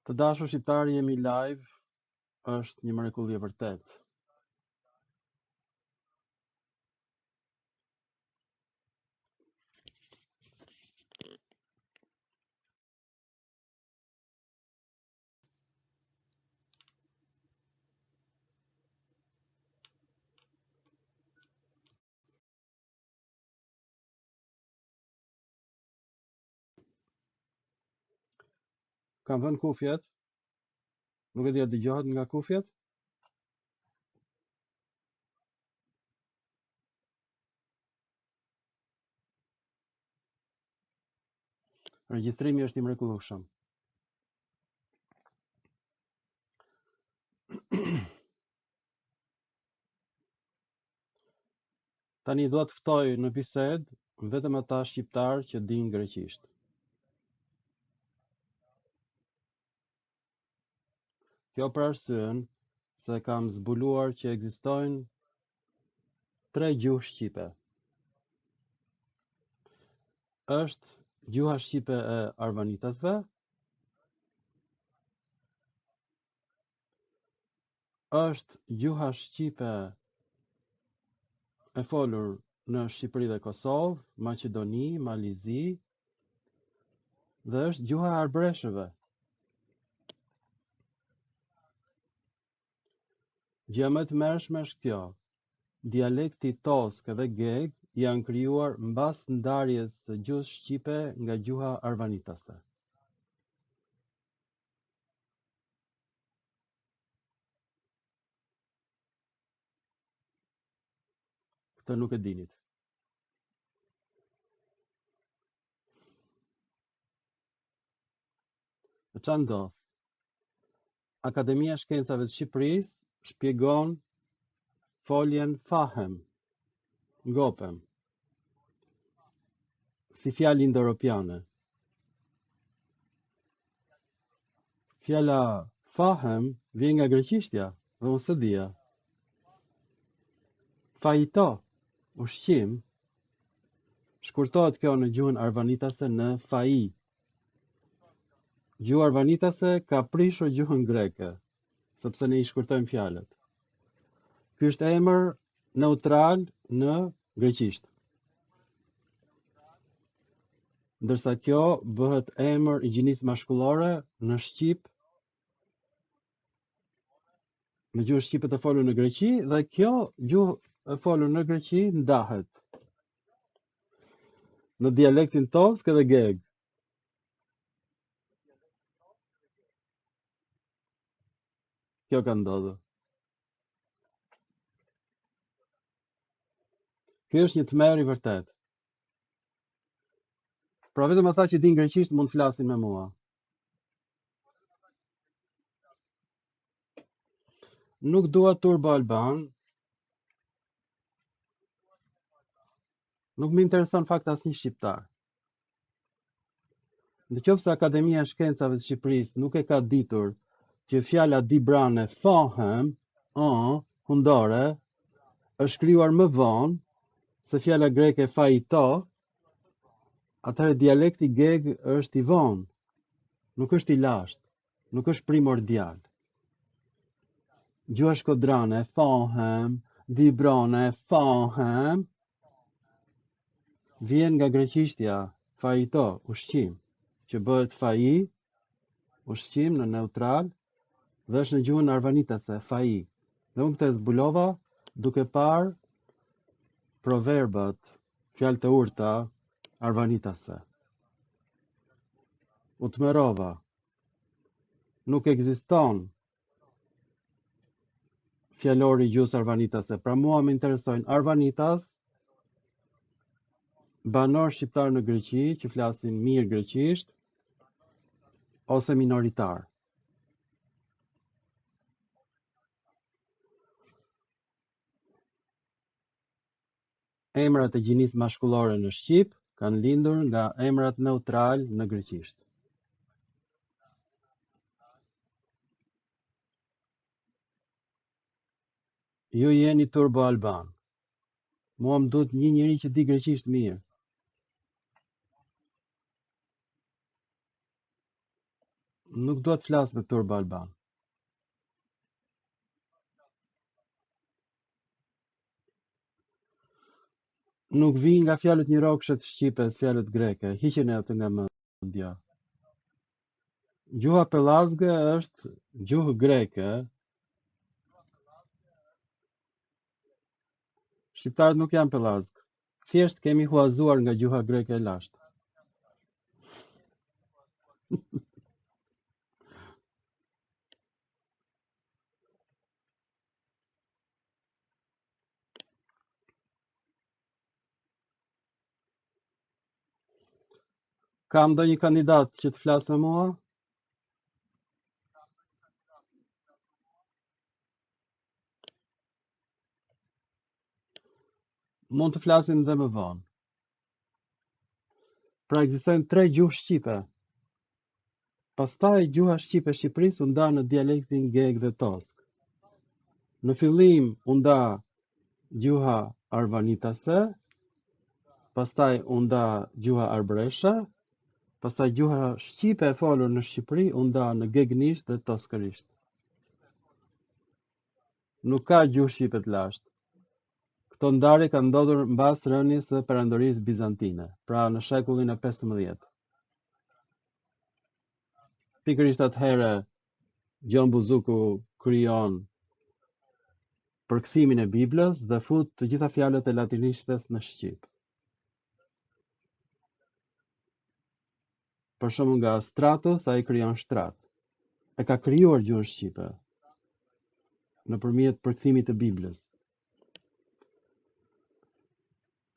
Të dashur shqiptarë, jemi live, është një mrekulli e vërtet. Kam vënë kufjet, nuk e di a dëgjohet nga kufjet. Regjistrimi është i mrekullueshëm. Tani do të ftoj në bisedë vetëm ata shqiptarë që dinë greqisht. Kjo për arsyen se kam zbuluar që ekzistojnë 3 gjuhë shqipe. Është gjuha shqipe e arvanitasve, është gjuha shqipe e folur në Shqipëri dhe Kosovë, Maqedoni, Malizi, dhe është gjuha e arbreshëve. Gjë më të mërshme është kjo: dialekti tosk dhe geg janë krijuar mbas ndarjes së gjuhës shqipe nga gjuha arvanitase. Këtë nuk e dinit. E çfarë ndodh? Akademia e Shkencave të Shqipërisë shpjegon foljen fahem, ngopem, si fjalë indo-europiane. Fjala fahem vjen nga greqishtja dhe unë s'e dija. Fajito, ushqim, shkurtohet kjo në gjuhën arvanitase në fai. Gjuha arvanitase ka prishur gjuhën greke, sepse ne I shkurtojmë fjalët. Ky është emër neutral në greqisht. Ndërsa kjo bëhet emër I gjinisë mashkullore në shqip, në gjuhën shqipe të folur në Greqi, dhe kjo gjuhë e folur në Greqi ndahet në dialektin tosk dhe geg. Kjo ka ndodhur. Ky është një tmerr I vërtet. Pra vetëm ata që dinë greqisht mund të flasin me mua. Nuk dua turbo alban. Nuk më intereson fakt asnjë shqiptar. Nëse Akademia e Shkencave të Shqipërisë nuk e ka ditur që fjala dibrane fahem, hundore, është krijuar më vonë se fjala greke faito, atëherë dialekti geg është I vonë, nuk është I lashtë, nuk është primordial. Gjuha shkodrane fahem, dibrane fahem, vjen nga greqishtja faito, ushqim, që bëhet fai, ushqim në neutral, dhe është në gjuhën arvanitase, fai. Dhe unë këtë e zbulova duke parë proverbat, fjalë të urta arvanitase. U tmerrova. Nuk ekziston fjalori I gjuhës arvanitase. Pra mua më interesojnë arvanitas, banor shqiptar në Greqi që flasin mirë greqisht, ose minoritar. Emrat e gjinisë mashkullore në shqip kanë lindur nga emrat neutral në greqisht. Ju jeni turbo alban. Mua më duhet një njeri që di greqisht mirë. Nuk dua të flas me turb alban. Nuk vi nga fjalët njërokshët shqipe, fjalët greke. Hiqeni atë nga mendja. Gjuha pellazge është gjuhë greke. Shqiptarët nuk janë pellazg. Thjesht kemi huazuar nga gjuha greke e lashtë. Ka ndonjë kandidat që të flas me mua? Mund të flasin dhe më vonë. Pra ekzistojnë 3 gjuhë shqipe. Pastaj gjuha shqipe e Shqipërisë u nda në dialektin geg dhe tosk. Në fillim u nda gjuha arvanitase, pastaj u nda gjuha arbëreshe, pastaj gjuha shqipe e folur në Shqipëri u nda në gegnisht dhe toskërisht. Nuk ka gjuhë shqipe të lashtë. Këto ndarje kanë ndodhur mbas rënies së perandorisë bizantine, pra në shekullin e 15. Pikërisht atëherë Gjon Buzuku krijon përkthimin e Biblës dhe fut të gjitha fjalët e latinishtes në shqip. Për shembull nga stratus ai krijon shtrat. E ka krijuar gjuhën shqipe nëpërmjet përkthimit të Biblës.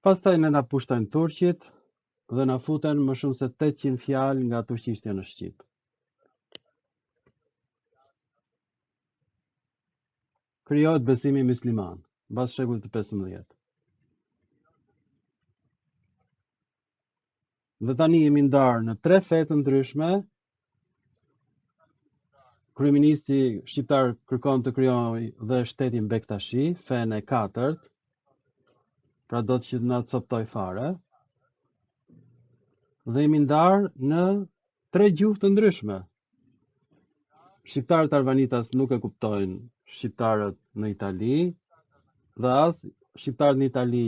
Pastaj ne na pushtojnë turqit dhe na futen më shumë se 800 fjalë nga turqishtja në shqip. Krijohet besimi musliman mbas shekullit të 15. Dhe tani jemi ndarë në 3 fe të ndryshme. Kryeministi shqiptar kërkon të krijojë dhe shtetin Bektashi, fen e 4, pra do të që na coptoj fare. Dhe jemi ndarë në 3 gjuhë të ndryshme. Shqiptarët arvanitas nuk e kuptojnë shqiptarët në Itali, dhe as shqiptarët në Itali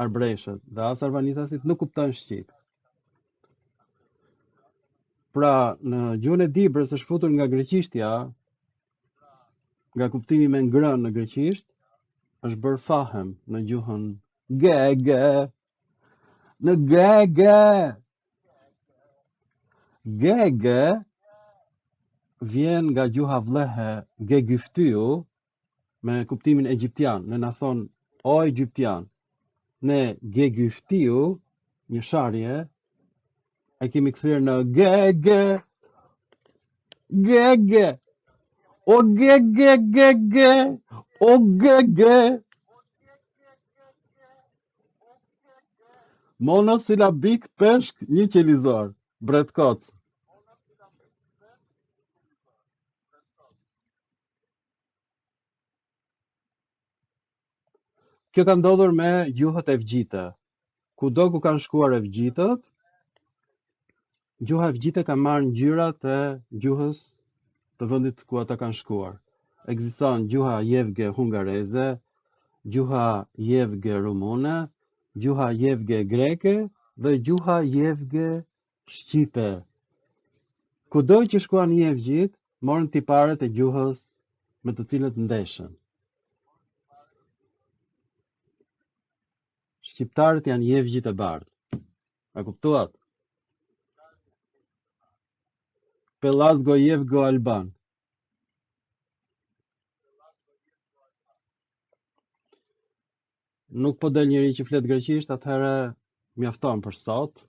arbreshët dhe as arvanitasit nuk kuptojnë shqip. Pra në gjuhën e Dibrës është futur nga greqishtja, nga kuptimi me ngrënë në greqisht, është bërë fahem në gjuhën gege. Në gege. Gege vjen nga gjuha vlehe gegiftiu me kuptimin egjiptian. Ne na thon o egjiptian. Ne gegiftiu, një sharje, e kemi kthyer në gege. Gege. O gege gege. O gege. Monosilabik peshk një qelizor. Bret Koc. Kjo ka ndodhur me gjuhët evgjite. Kudo ku kanë shkuar evgjitët, gjuha evgjite ka marrë ngjyrat e gjuhës të vendit ku ata kanë shkuar. Ekziston gjuha jevge hungareze, gjuha jevge rumune, gjuha jevge greke dhe gjuha jevge shqipe. Kudo që shkuan jevgjit, morën tiparet e gjuhës me të cilët ndeshën. Shqiptarët janë jevgjit e bardhë. A kuptuat? Pelazgo jevgo alban. Nuk po del njëri që flet greqisht, atëherë mjafton për sot.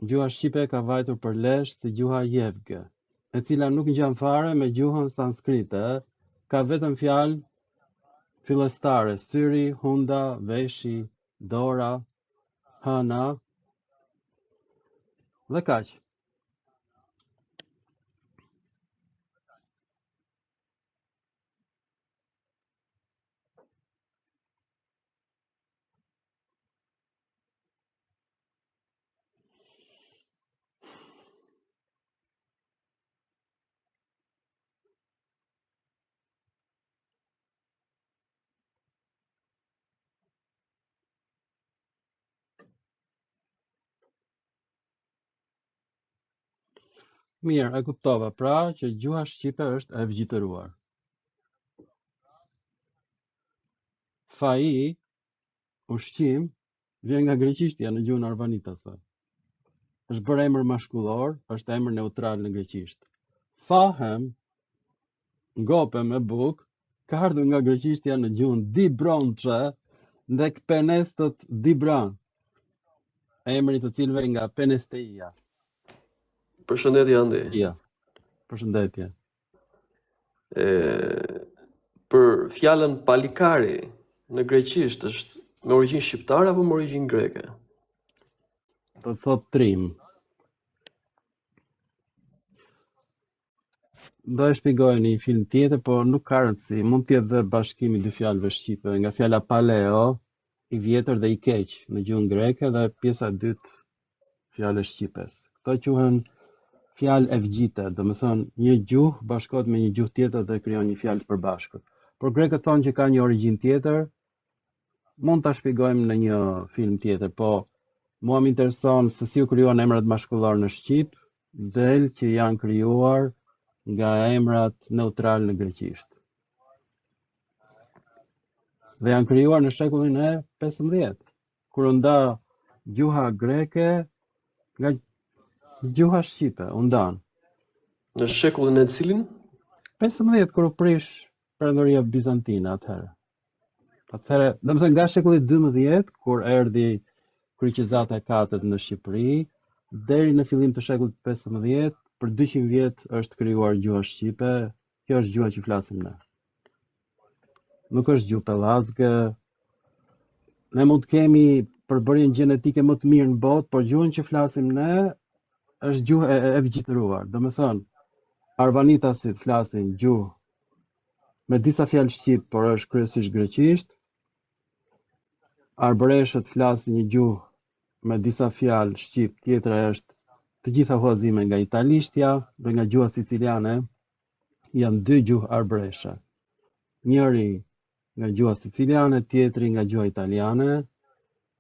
Gjuha shqipe ka vajtur për lesh si gjuha jevge, e cila nuk ngjan fare me gjuhën sanskrite, ka vetëm fjalë fillestare: syri, hunda, veshi, dora, hëna dhe kaq. Mirë, e kuptova, pra që gjuha shqipe është e vgjitëruar. Fai, ushqim, vjen nga greqishtja në gjuhën arvanitase. Është bërë emër mashkullor, është emër neutral në greqisht. Fahem, ngopem e buk, ka ardhur nga greqishtja në gjuhën dibronçe, ndek penestët dibran, emri të cilëve nga penesteia. Përshëndetje Andi. Ja, përshëndetje. Për fjalën palikari në greqisht është me origjinë shqiptare apo me origjinë greke? Do të thot trim. Do e shpjegoj në një film tjetër, por nuk ka rëndësi. Mund të jetë dhe bashkimi dy fjalëve shqipe, nga fjala paleo, i vjetër dhe i keq në gjuhën greke dhe pjesa e dytë fjalë shqipes. Këto quhen fjalë e vgjite, do të thonë një gjuhë bashkohet me një gjuhë tjetër dhe krijon një fjalë të përbashkët. Por grekët thonë që ka një origjinë tjetër, mund ta shpjegojmë në një film tjetër, po mua më intereson se si u krijuan emrat mashkullor në shqip, del që janë krijuar nga emrat neutral në greqisht. Dhe janë krijuar në shekullin e 15, kur u nda gjuha greke nga gjuha shqipe, u ndan. Në shekullin e cilin? 15, kur u prish Perandoria Bizantine atëherë. Atëherë, domethënë nga shekulli 12, kur erdhi kryqëzata e katërt në Shqipëri, deri në fillim të shekullit 15, për 200 vjet është krijuar gjuha shqipe. Kjo është gjuha që flasim ne. Nuk është gjuhë pellazgë. Ne mund të kemi përbërjen gjenetike më të mirë në botë, por gjuhën që flasim ne është gjuhë e vgjitëruar. Domethënë, arvanitasit flasin gjuhë me disa fjalë shqip, por është kryesisht greqisht. Arboreshët flasin një gjuhë me disa fjalë shqip, tjetra është të gjitha huazime nga italishtja dhe nga gjuha siciliane. Janë dy gjuhë arboreshe. Njëri nga gjuha siciliane, tjetri nga gjuha italiane,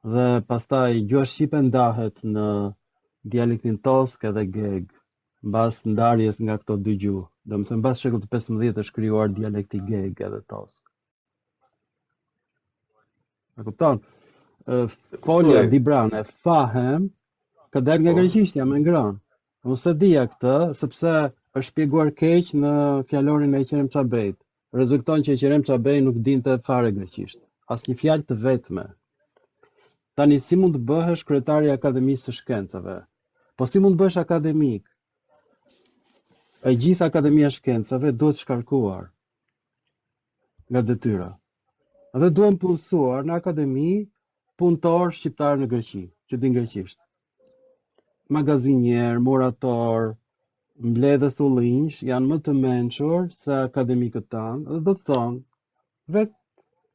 dhe pastaj gjuha shqipe ndahet në dialektin tosk edhe geg, mbas ndarjes nga këto dy gjuhë. Domethënë mbas shekullit të 15 është krijuar dialekti geg edhe tosk. E kupton? Folja dibrane, fahem, ka dalë nga greqishtja me ngrënë. Unë se dija këtë, sepse është shpjeguar keq në fjalorin e Qerem Çabejt. Rezulton që Qerem Çabej nuk dinte fare greqisht, asnjë fjalë të vetme. Tani si mund të bëhesh kryetari i Akademisë së Shkencave? Po si mund të bëhesh akademik? E gjithë Akademia e Shkencave duhet shkarkuar nga detyra. Dhe duhen punësuar në akademi punëtor shqiptar në Greqi, që din greqisht. Magazinier, murator, mbledhës ullinj janë më të mençur se akademikët tanë, dhe do të thonë vetë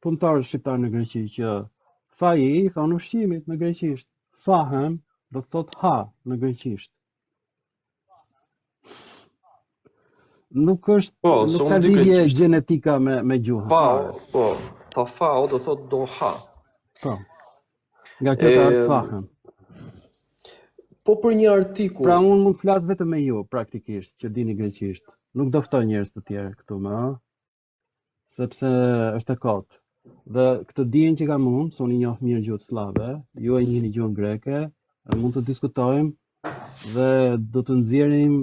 punëtor shqiptar në Greqi që fai i thonë ushqimit në greqisht, fahem do të thotë ha në greqisht. Nuk është, nuk ka lidhje gjenetika me gjuhën. Po, ta fao do thotë do ha. Po. Nga kjo ka ardhur fahem. Po për një artikull. Pra unë mund të flas vetëm me ju praktikisht që dini greqisht. Nuk do ftoj njerëz të tjerë këtu më, sepse është e kotë. Dhe këtë dijen që kam unë, se unë i njoh mirë gjuhën slave, ju e njihni gjuhën greke, mund të diskutojmë dhe do të nxjerrim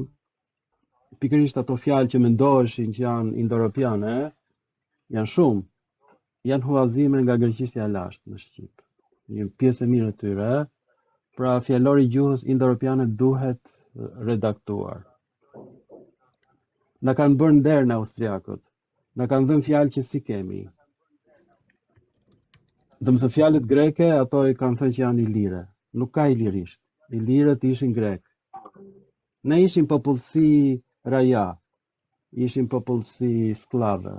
pikërisht ato fjalë që mendoheshin që janë indo-europiane, janë shumë. Janë huazime nga greqishtja e lashtë në shqip. Një pjesë e mirë e tyre. Pra fjalori i gjuhës indo-europiane duhet redaktuar. Na kanë bërë nder në austriakët. Na kanë dhënë fjalë që si kemi. Domethënë fjalët greke ato i kanë thënë që janë ilire. Nuk ka ilirisht. Ilirët ishin grek. Ne ishim popullsi raja. Ishim popullsi skllave.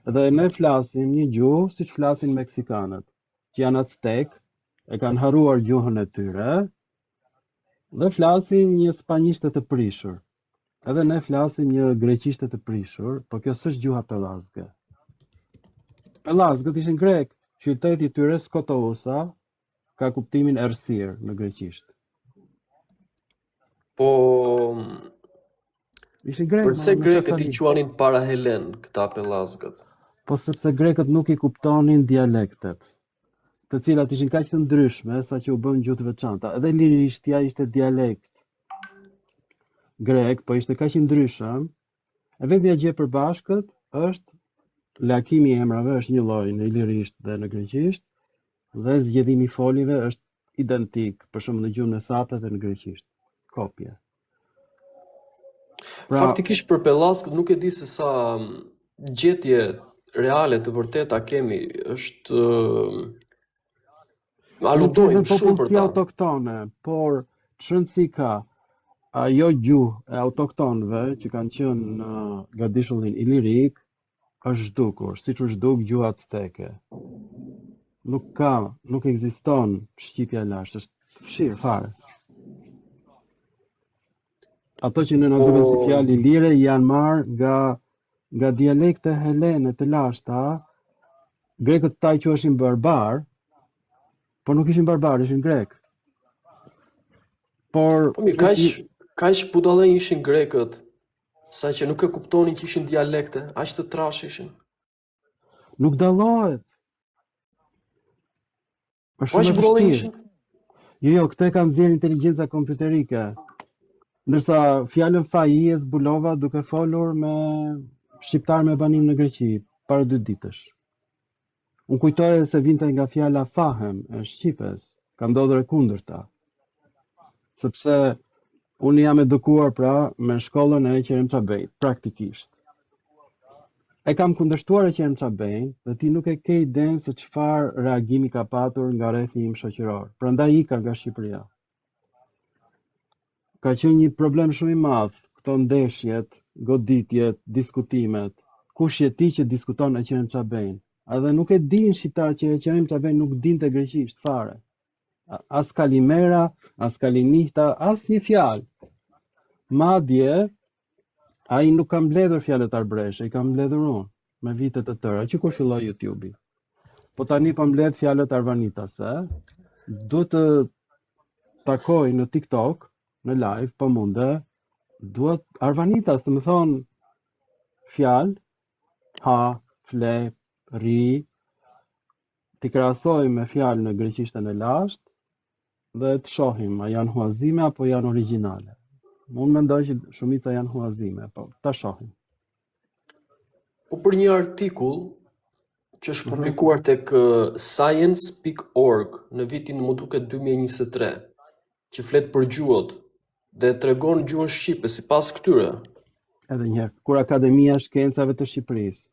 Dhe ne flasim një gjuhë siç flasin meksikanët, që janë aztek, e kanë harruar gjuhën e tyre dhe flasin një spanjishte të prishur. Edhe ne flasim një greqishte të prishur, por kjo s'është gjuha pellazgë. Pellazgët ishin grek. Qyteti i tyre Skotousa ka kuptimin errësirë në greqisht. Po Ishin grek, Përse në grekët i Tesali. quanin para Helen këta pellazgët? Po sepse grekët nuk i kuptonin dialektet, të cilat ishin kaq të ndryshme sa që u bën gjuhë të veçanta. Edhe lirishtja ishte dialekt grek, po ishte kaq i ndryshëm. E vetmja gjë e përbashkët është lakimi i emrave është një lloj në ilirisht dhe në greqisht, dhe zgjedhimi i folive është identik, për shembull në gjuhën mesape dhe në greqisht. Kopje. Pra, Faktikisht për pellazgët nuk e di se sa gjetje reale të vërteta kemi, është nuk aludojmë vetëm shumë për popullsi ta. autoktone, por çrëndësi ka ajo gjuhë e autoktonëve që kanë qenë në Gardishullin Ilirik është zhdukur, siç u zhduk gjuha azteke. Nuk ekziston shqipja lashtë, është fshirë fare. Ato që ne na duken si fjalë ilire janë marrë nga dialekte helene të lashta. Grekët ta i quheshin barbar, por nuk ishin barbar, ishin grek. Por Po mirë, kaq budallë ishin grekët, sa që nuk e kuptonin që ishin dialekte, aq të trash ishin. nuk dallohet. Është Po aq shumë e budallë vështirë. ishin. Jo, këtë e kam nxjerrë inteligjenca kompjuterike. Ndërsa fjalën faji e zbulova duke folur me shqiptar me banim në Greqi para 2 ditësh. Unë kujtoja se vinte nga fjala fahem e shqipes, ka ndodhur e kundërta. Sepse unë jam edukuar pra me shkollën e Qerem Çabejt, praktikisht. E kam kundërshtuar e Qerem Çabejt dhe ti nuk e ke idenë se çfarë reagimi ka patur nga rrethi im shoqëror. Prandaj ika nga Shqipëria. Ka qenë një problem shumë i madh këto ndeshjet, goditjet, diskutimet. Kush je ti që diskuton e Qerem Çabejn? Edhe nuk e din shqiptarët që e Qerem Çabejn nuk dinte greqisht fare. As kalimera, as kalinihta, as një fjalë. Madje ai nuk ka mbledhur fjalët arbreshe, i ka mbledhur unë me vitet e tëra, që kur filloi YouTube-i. Po tani po mbledh fjalët arvanitase. Duhet të takoj në TikTok, në live, po munde, duhet arvanitas të më thonë fjalë, ha, fle, ri, t'i krahasoj me fjalë në greqishtën e lashtë dhe të shohim a janë huazime apo janë origjinale. Unë mendoj që shumica janë huazime, po ta shohim. Po për një artikull që është publikuar tek science.org në vitin më duket 2023, që flet për gjuhët dhe tregon gjuhën shqipe sipas këtyre. Edhe një herë, kur Akademia e Shkencave të Shqipërisë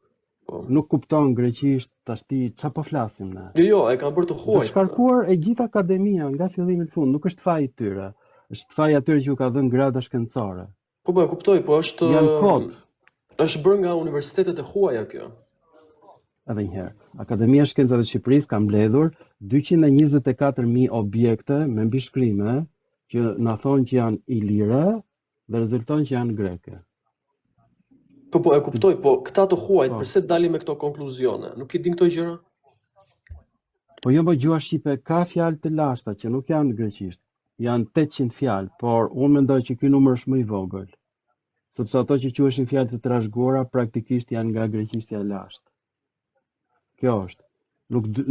Po. nuk kupton greqisht, tash ti çfarë po flasim ne? Jo, e kanë bërë të Të huaj. shkarkuar e gjithë akademia nga fillimi në fund, nuk është faji i tyre, është faji atyre që u ka dhënë grada shkencore. Po e kuptoj, po është Janë kod. është bërë nga universitetet e huaja kjo. Edhe një herë, Akademia e Shkencave të Shqipërisë ka mbledhur 224.000 objekte me mbishkrime që na thonë që janë ilire dhe rezulton që janë greke. Po e kuptoj, po këta të huajt pse dalin me këto konkluzione? Nuk i din këto gjëra? Po jo, gjuha shqipe ka fjalë të lashta që nuk janë greqisht. Janë 800 fjalë, por unë mendoj që ky numër është më i vogël. Sepse ato që quheshin fjalë të trashëguara praktikisht janë nga greqishtja e lashtë. Kjo është.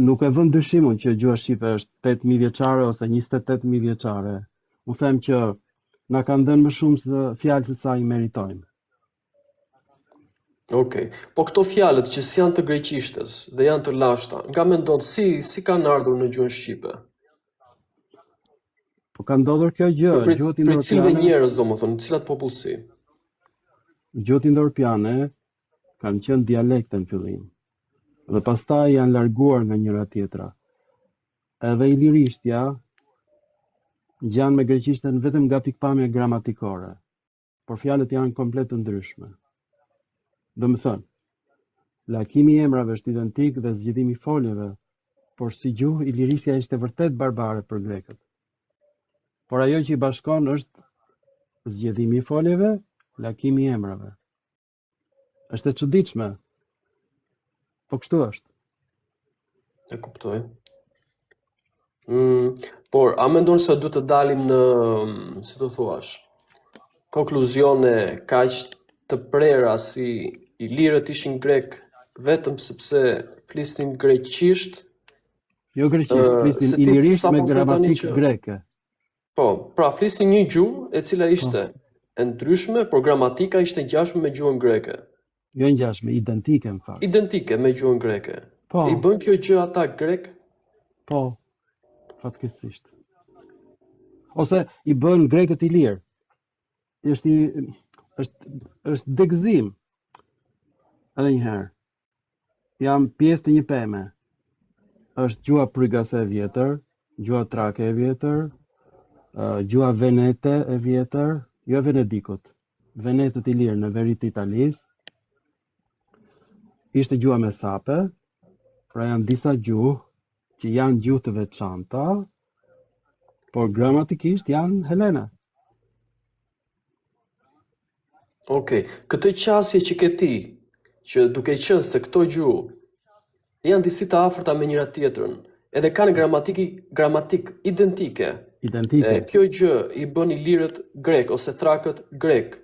Nuk e vën dyshimun që gjuha shqipe është 8.000 vjeçare ose 28.000 vjeçare. U them që na kanë dhënë më shumë fjalë se sa i meritojmë. Okej. Po këto fjalët që janë të greqishtes dhe janë të lashta, nga mendon si kanë ardhur në gjuhën shqipe? Po ka ndodhur kjo gjë, gjuhët indorpiane. Për cilëve njerëz, domethënë, cilat popullsi? Gjuhët indorpiane kanë qenë dialekte në fillim. Dhe pastaj janë larguar nga njëra tjetra. Edhe ilirishtja gjan me greqishtën vetëm nga pikpamja gramatikore, por fjalët janë komplet të ndryshme. Domethënë, lakimi i emrave është identik dhe zgjedhimi i foljeve, por si gjuhë ilirishtja ishte vërtet barbare për grekët. Por ajo që i bashkon është zgjedhimi i foljeve, lakimi i emrave. Është e çuditshme. Po kështu është. E kuptoj. Por a mendon se duhet të dalim në, si do thuash, konkluzione kaq të prera si ilirët ishin grek vetëm sepse flisnin greqisht, Jo greqisht, flisnin se ti ilirisht me sapo the tani gramatikë që greke. po, pra flisnin një gjuhë e cila ishte e ndryshme, por gramatika ishte ngjashme me gjuhën greke, Jo ngjashme, identike në fakt. identike me gjuhën greke. Po, E i bën kjo gjë ata grek? po, fatkeqësisht. Ose i bën grekët ilir. Është degëzim. Edhe një herë. Jam pjesë të një peme. Është gjuha prygase e vjetër, gjuha trake e vjetër, gjuha venete e vjetër, jo Venedikut. Venetët i lirë në veri të Italisë. Ishte gjuha me sape, pra janë disa gjuhë që janë gjuhë të veçanta, por gramatikisht janë helene. Okej, këtë qasje që ke ti, që duke qenë se këto gjuhë janë disi të afërta me njëra tjetrën, edhe kanë gramatik identike. Identike. Kjo gjë i bën ilirët grek ose thrakët grek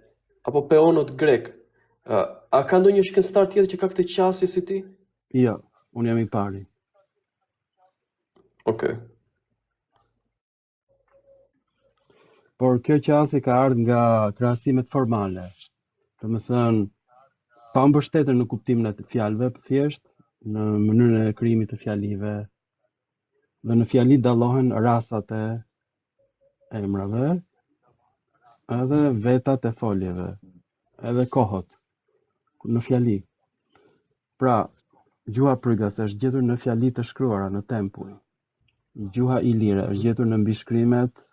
apo peonët grek. A ka ndonjë shkencëtar tjetër që ka këtë qasje si ti? Jo, unë jam i pari. Okej. Por kjo qasje ka ardhur nga krahasimet formale. Domethënë, pa mbështetur në kuptimin e fjalëve, thjesht në mënyrën e krijimit të fjalive. Dhe në fjali dallohen rasat e emrave, edhe vetat e foljeve, edhe kohët në fjali. Pra, gjuha prygase është gjetur në fjali të shkruara në tempuj. Gjuha ilire është gjetur në mbishkrimet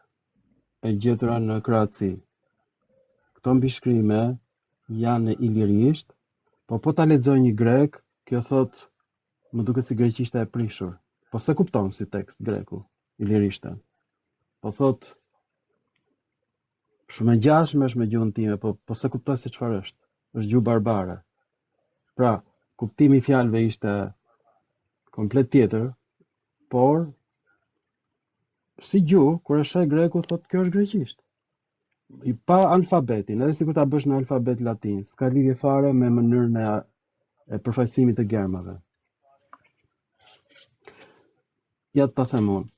e gjetura në Kroaci. Këto mbishkrime janë në ilirisht, po ta lexoj një grek, kjo thot, më duket si greqishta e prishur. Po se kupton si tekst greku, ilirishten. Po thot, shumë e ngjashme është me gjuhën time, po se kuptoj se çfarë është. Është gjuhë barbare. Pra, kuptimi i fjalëve ishte komplet tjetër, por si gjuhë, kur e sheh greku thot kjo është greqisht. I pa alfabetin, edhe sikur ta bësh në alfabet latin, s'ka lidhje fare me mënyrën e përfaqësimit të germave. Ja ta them unë.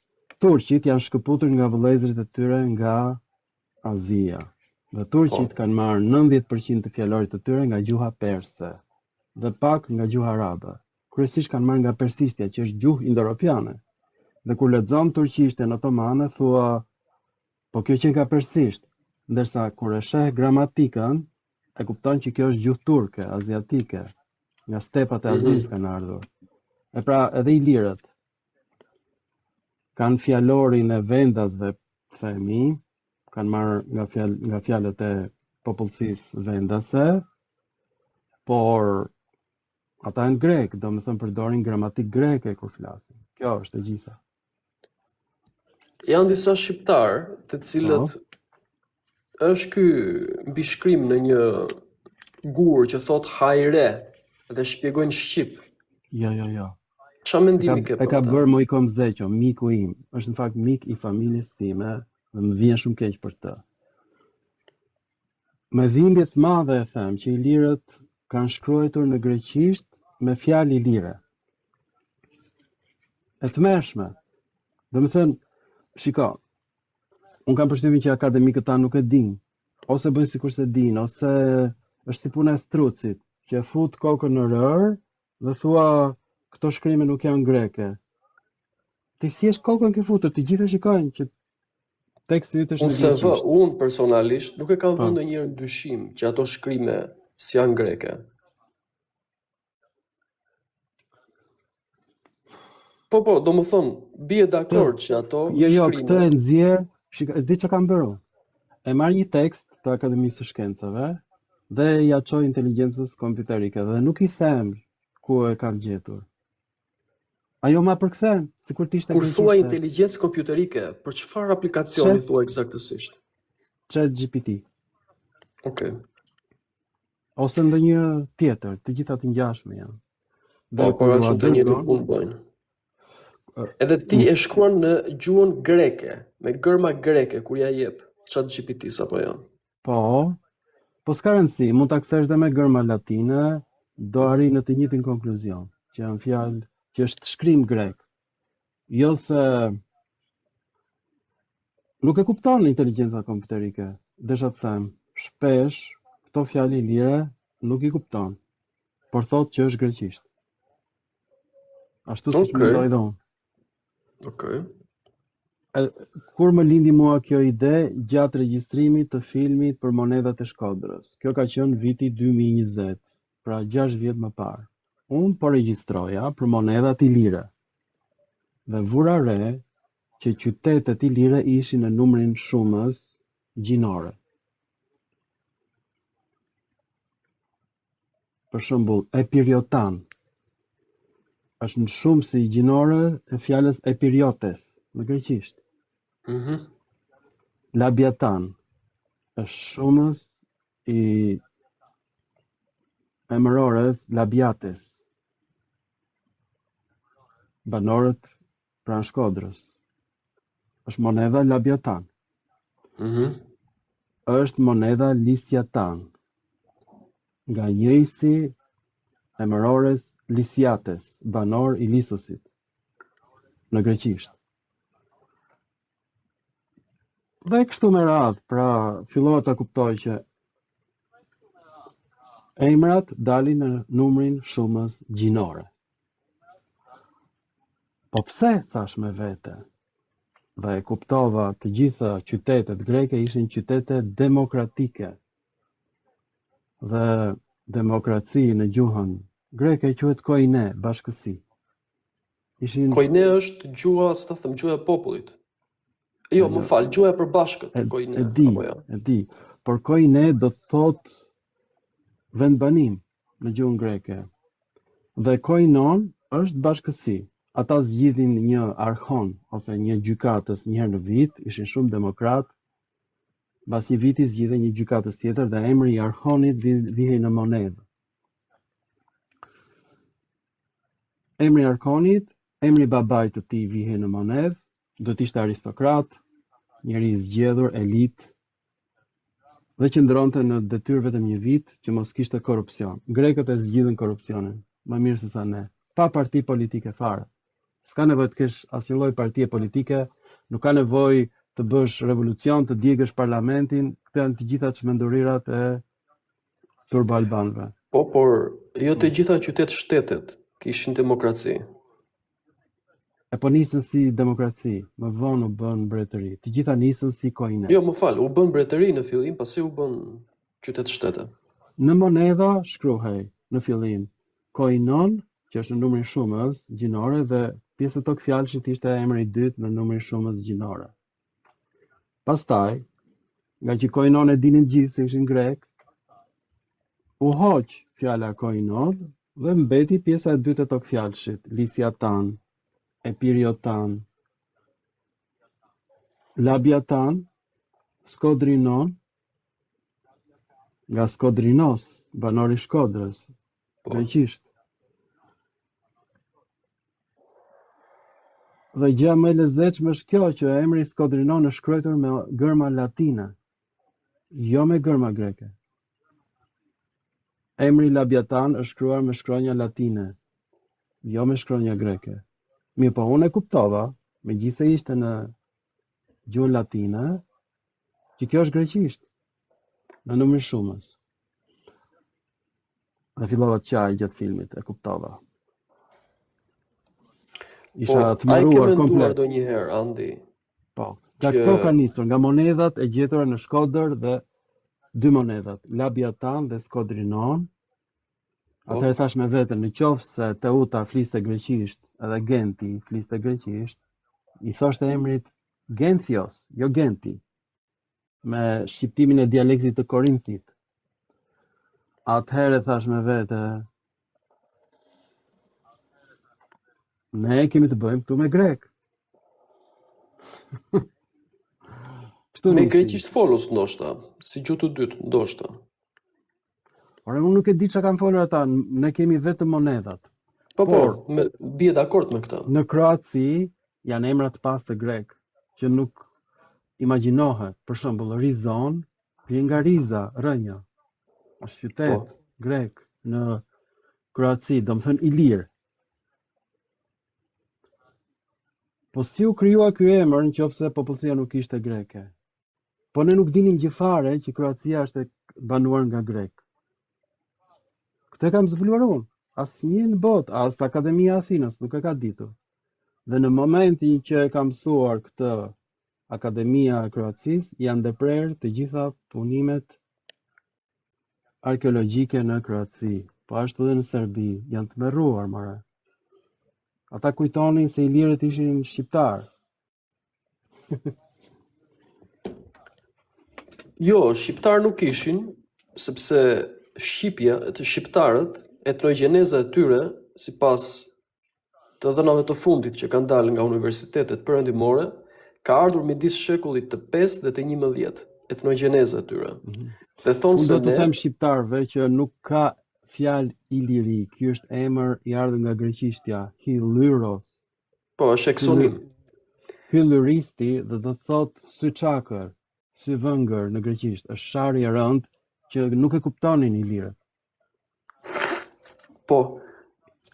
Turqit janë shkëputur nga vëllezërit e tyre nga Azia. Dhe turqit kanë marrë 90% të fjalorit të tyre nga gjuha perse dhe pak nga gjuha arabe. Kryesisht kanë marrë nga persishtja, që është gjuhë indo-europiane. Dhe kur lexon turqishten otomane, thua, po kjo që nga persisht, ndërsa kur e sheh gramatikën, e kupton që kjo është gjuhë turke, aziatike, nga stepat e Azisë kanë ardhur. E pra edhe ilirët kanë fjalorin e vendasve, themi, kanë marrë nga fjalët e popullsisë vendase, por ata janë grek, domethënë përdorin gramatik greke kur flasin. Kjo është e gjitha. Janë disa shqiptarë të cilët është ky mbishkrim në një gur që thot hajre dhe shpjegojnë shqip. Jo. Çfarë mendimi ke për E ka ta? bërë Mojko Mzeqo, miku im. Është në fakt mik i familjes time dhe më vjen shumë keq për të. Me dhimbje të madhe e them që ilirët kanë shkruar në greqisht me fjalë ilire. E tmerrshme. Domethënë, shiko, unë kam përshtypjen që akademikët tanë nuk e dinë, ose bëjnë sikur se dinë, ose është si puna e strucit, që fut kokën në rër dhe thua këto shkrime nuk janë greke. Ti thjesht kokën ke futur, të gjithë shikojnë që teksti yt është në greqisht. Unë personalisht nuk e kam vënë ndonjëherë në dyshim që ato shkrime s'janë greke. Po, domethënë, bie dakord që ato Jo, shkrime. këtë e nxjerr, di çka kam bërë unë. E marr një tekst të Akademisë së Shkencave dhe ja çoj inteligjencës kompjuterike dhe nuk i them ku e kam gjetur. Ajo ma përkthen, sikur të ishte greqishte. Kur thua inteligjencë kompjuterike, për çfarë aplikacioni thua eksaktësisht? ChatGPT. Okej. Ose ndonjë tjetër, të gjitha të ngjashme janë. Po, ashtu të njëjtën punë bëjnë. Edhe ti e shkruan në gjuhën greke, me gërma greke kur ja jep ChatGPT-s apo jo? Po, Po s'ka rëndësi, mund ta kthesh dhe me gërma latine, do arri në të njëjtin konkluzion, që janë fjalë që është shkrim grek. Jo se nuk e kupton inteligjenca kompjuterike. Desha të them, shpesh këto fjalë lire nuk i kupton, por thotë që është greqisht. Ashtu siç mendoj dhe unë. Okej. Kur më lindi mua kjo ide gjatë regjistrimit të filmit për monedhat e Shkodrës. Kjo ka qenë viti 2020, pra 6 vjet më parë. Unë po regjistroja për monedhat ilire. Dhe vura re që qytetet ilire ishin në numrin shumës gjinore. Për shembull, Epiriotan është në shumësi gjinore e fjalës Epiriotes në greqisht. Labiatan është shumës i emërores Labiates. Banorët pranë Shkodrës. Është monedha Labiatan. Është monedha Lisiatan. Nga njëjsi emërores Lisiates, banor i Lisosit në greqisht. Dhe kështu me radhë, pra fillova ta kuptoj që emrat dalin në numrin shumës gjinore. Po pse, thash me vete, dhe e kuptova të gjitha qytetet greke ishin qytete demokratike. Dhe demokraci në gjuhën greke quhet koine, bashkësi. Koine është gjuha, si ta them, gjuha e popullit. Jo, më fal, gjuha e përbashkët, koine. E di, por koine do të thotë vendbanim në gjuhën greke. Dhe koinon është bashkësi. Ata zgjidhin një archon ose një gjykatës një herë në vit, ishin shumë demokrat. Mbas një viti zgjidhen një gjykatës tjetër dhe emri i archonit vihej në monedhë. Emri i archonit, emri i babait të tij vihej në monedhë, do të ishte aristokrat, njeri i zgjedhur, elit, dhe qëndronte në detyrë vetëm një vit që mos kishte korrupsion. Grekët e zgjidhin korrupsionin, më mirë se sa ne, pa parti politike fare. S'ka nevojë të kesh asnjë lloj partie politike, nuk ka nevojë të bësh revolucion, të djegësh parlamentin, këto janë të gjitha çmendurirat e turbo-albanëve. Po, por jo të gjitha qytet-shtetet kishin demokraci. E po nisën si demokraci, më vonë u bën mbretëri. Të gjitha nisën si koine. Jo, më fal, u bën mbretëri në fillim, pasi u bën qytet-shtete. Në monedha shkruhej në fillim koinon, që është në numrin shumës gjinore, dhe pjesë të fjalshit ishte emri i dytë në numrin shumës gjinore. Pastaj, nga që koinon e dinin gjithë se ishin grek, u hoq fjala koinon dhe mbeti pjesa e dytë e tokfjalshit, Lisiatan, Epiriotan, Labiatan, Skodrinon, nga Skodrinos, banori Shkodrës, greqisht. Dhe gjë më e lezetshme është kjo që emri Skodrinon është shkruar me gërma latine, jo me gërma greke. Emri Labiatan është shkruar me shkronja latine, jo me shkronja greke. Mirë, po unë e kuptova, megjithëse ishte në gjuhën latine, që kjo është greqisht, në numrin shumës. Dhe fillova të qaj gjatë filmit, e kuptova. Isha të A i ke mbaruar menduar komplet. ndonjëherë, Andi? Po, nga këto ka nisur, nga monedhat e gjetura në Shkodër dhe dy monedhat, Labiatan dhe Skodrinon. Atëherë thash me veten, në qoftë se Teuta fliste greqisht, edhe Genti fliste greqisht, i thoshte emrit Genthios, jo Genti, me shqiptimin e dialektit të Korinthit. Atëherë thash me vete, ne kemi të bëjmë këtu me grek. Me greqisht folus ndoshta, si gjuhë të dytë, ndoshta. Por unë nuk e di çka kanë folur ata, ne kemi vetëm monedhat. Po, bie dakord me këtë. Në Kroaci janë emra të pastë grek që nuk imagjinohet. Për shembull, Rizon vjen nga Riza, rënja. është qytet grek në Kroaci, do më thënë Ilir. Po si u krijua ky emër nëse popullsia nuk ishte greke? Po ne nuk dinim gjëfare që Kroacia është banuar nga grek. Këtë kam zbuluar unë. Asnjë në botë, as Akademia e Athinës nuk e ka ditur. Dhe në momentin që e kam mësuar këtë Akademia e Kroacisë, janë ndërprerë të gjitha punimet arkeologjike në Kroaci. Po ashtu edhe në Serbi, janë të merruar more. Ata kujtonin se ilirët ishin shqiptar. Jo, shqiptar nuk ishin, sepse shqiptarët, etnogjeneza e tyre, sipas të dhënave të fundit që kanë dalë nga universitetet perëndimore, ka ardhur midis shekullit të 5 dhe të 11, etnogjeneza e tyre. Dhe thonë Unë se do të them shqiptarëve që nuk ka fjalë iliri, ky është emër i ardhur nga greqishtja, Hillyros. Po, është eksonim. Hillyristi dhe do thotë syçakër, syvëngër në greqisht, është shari i rënd që nuk e kuptonin ilirët. Po,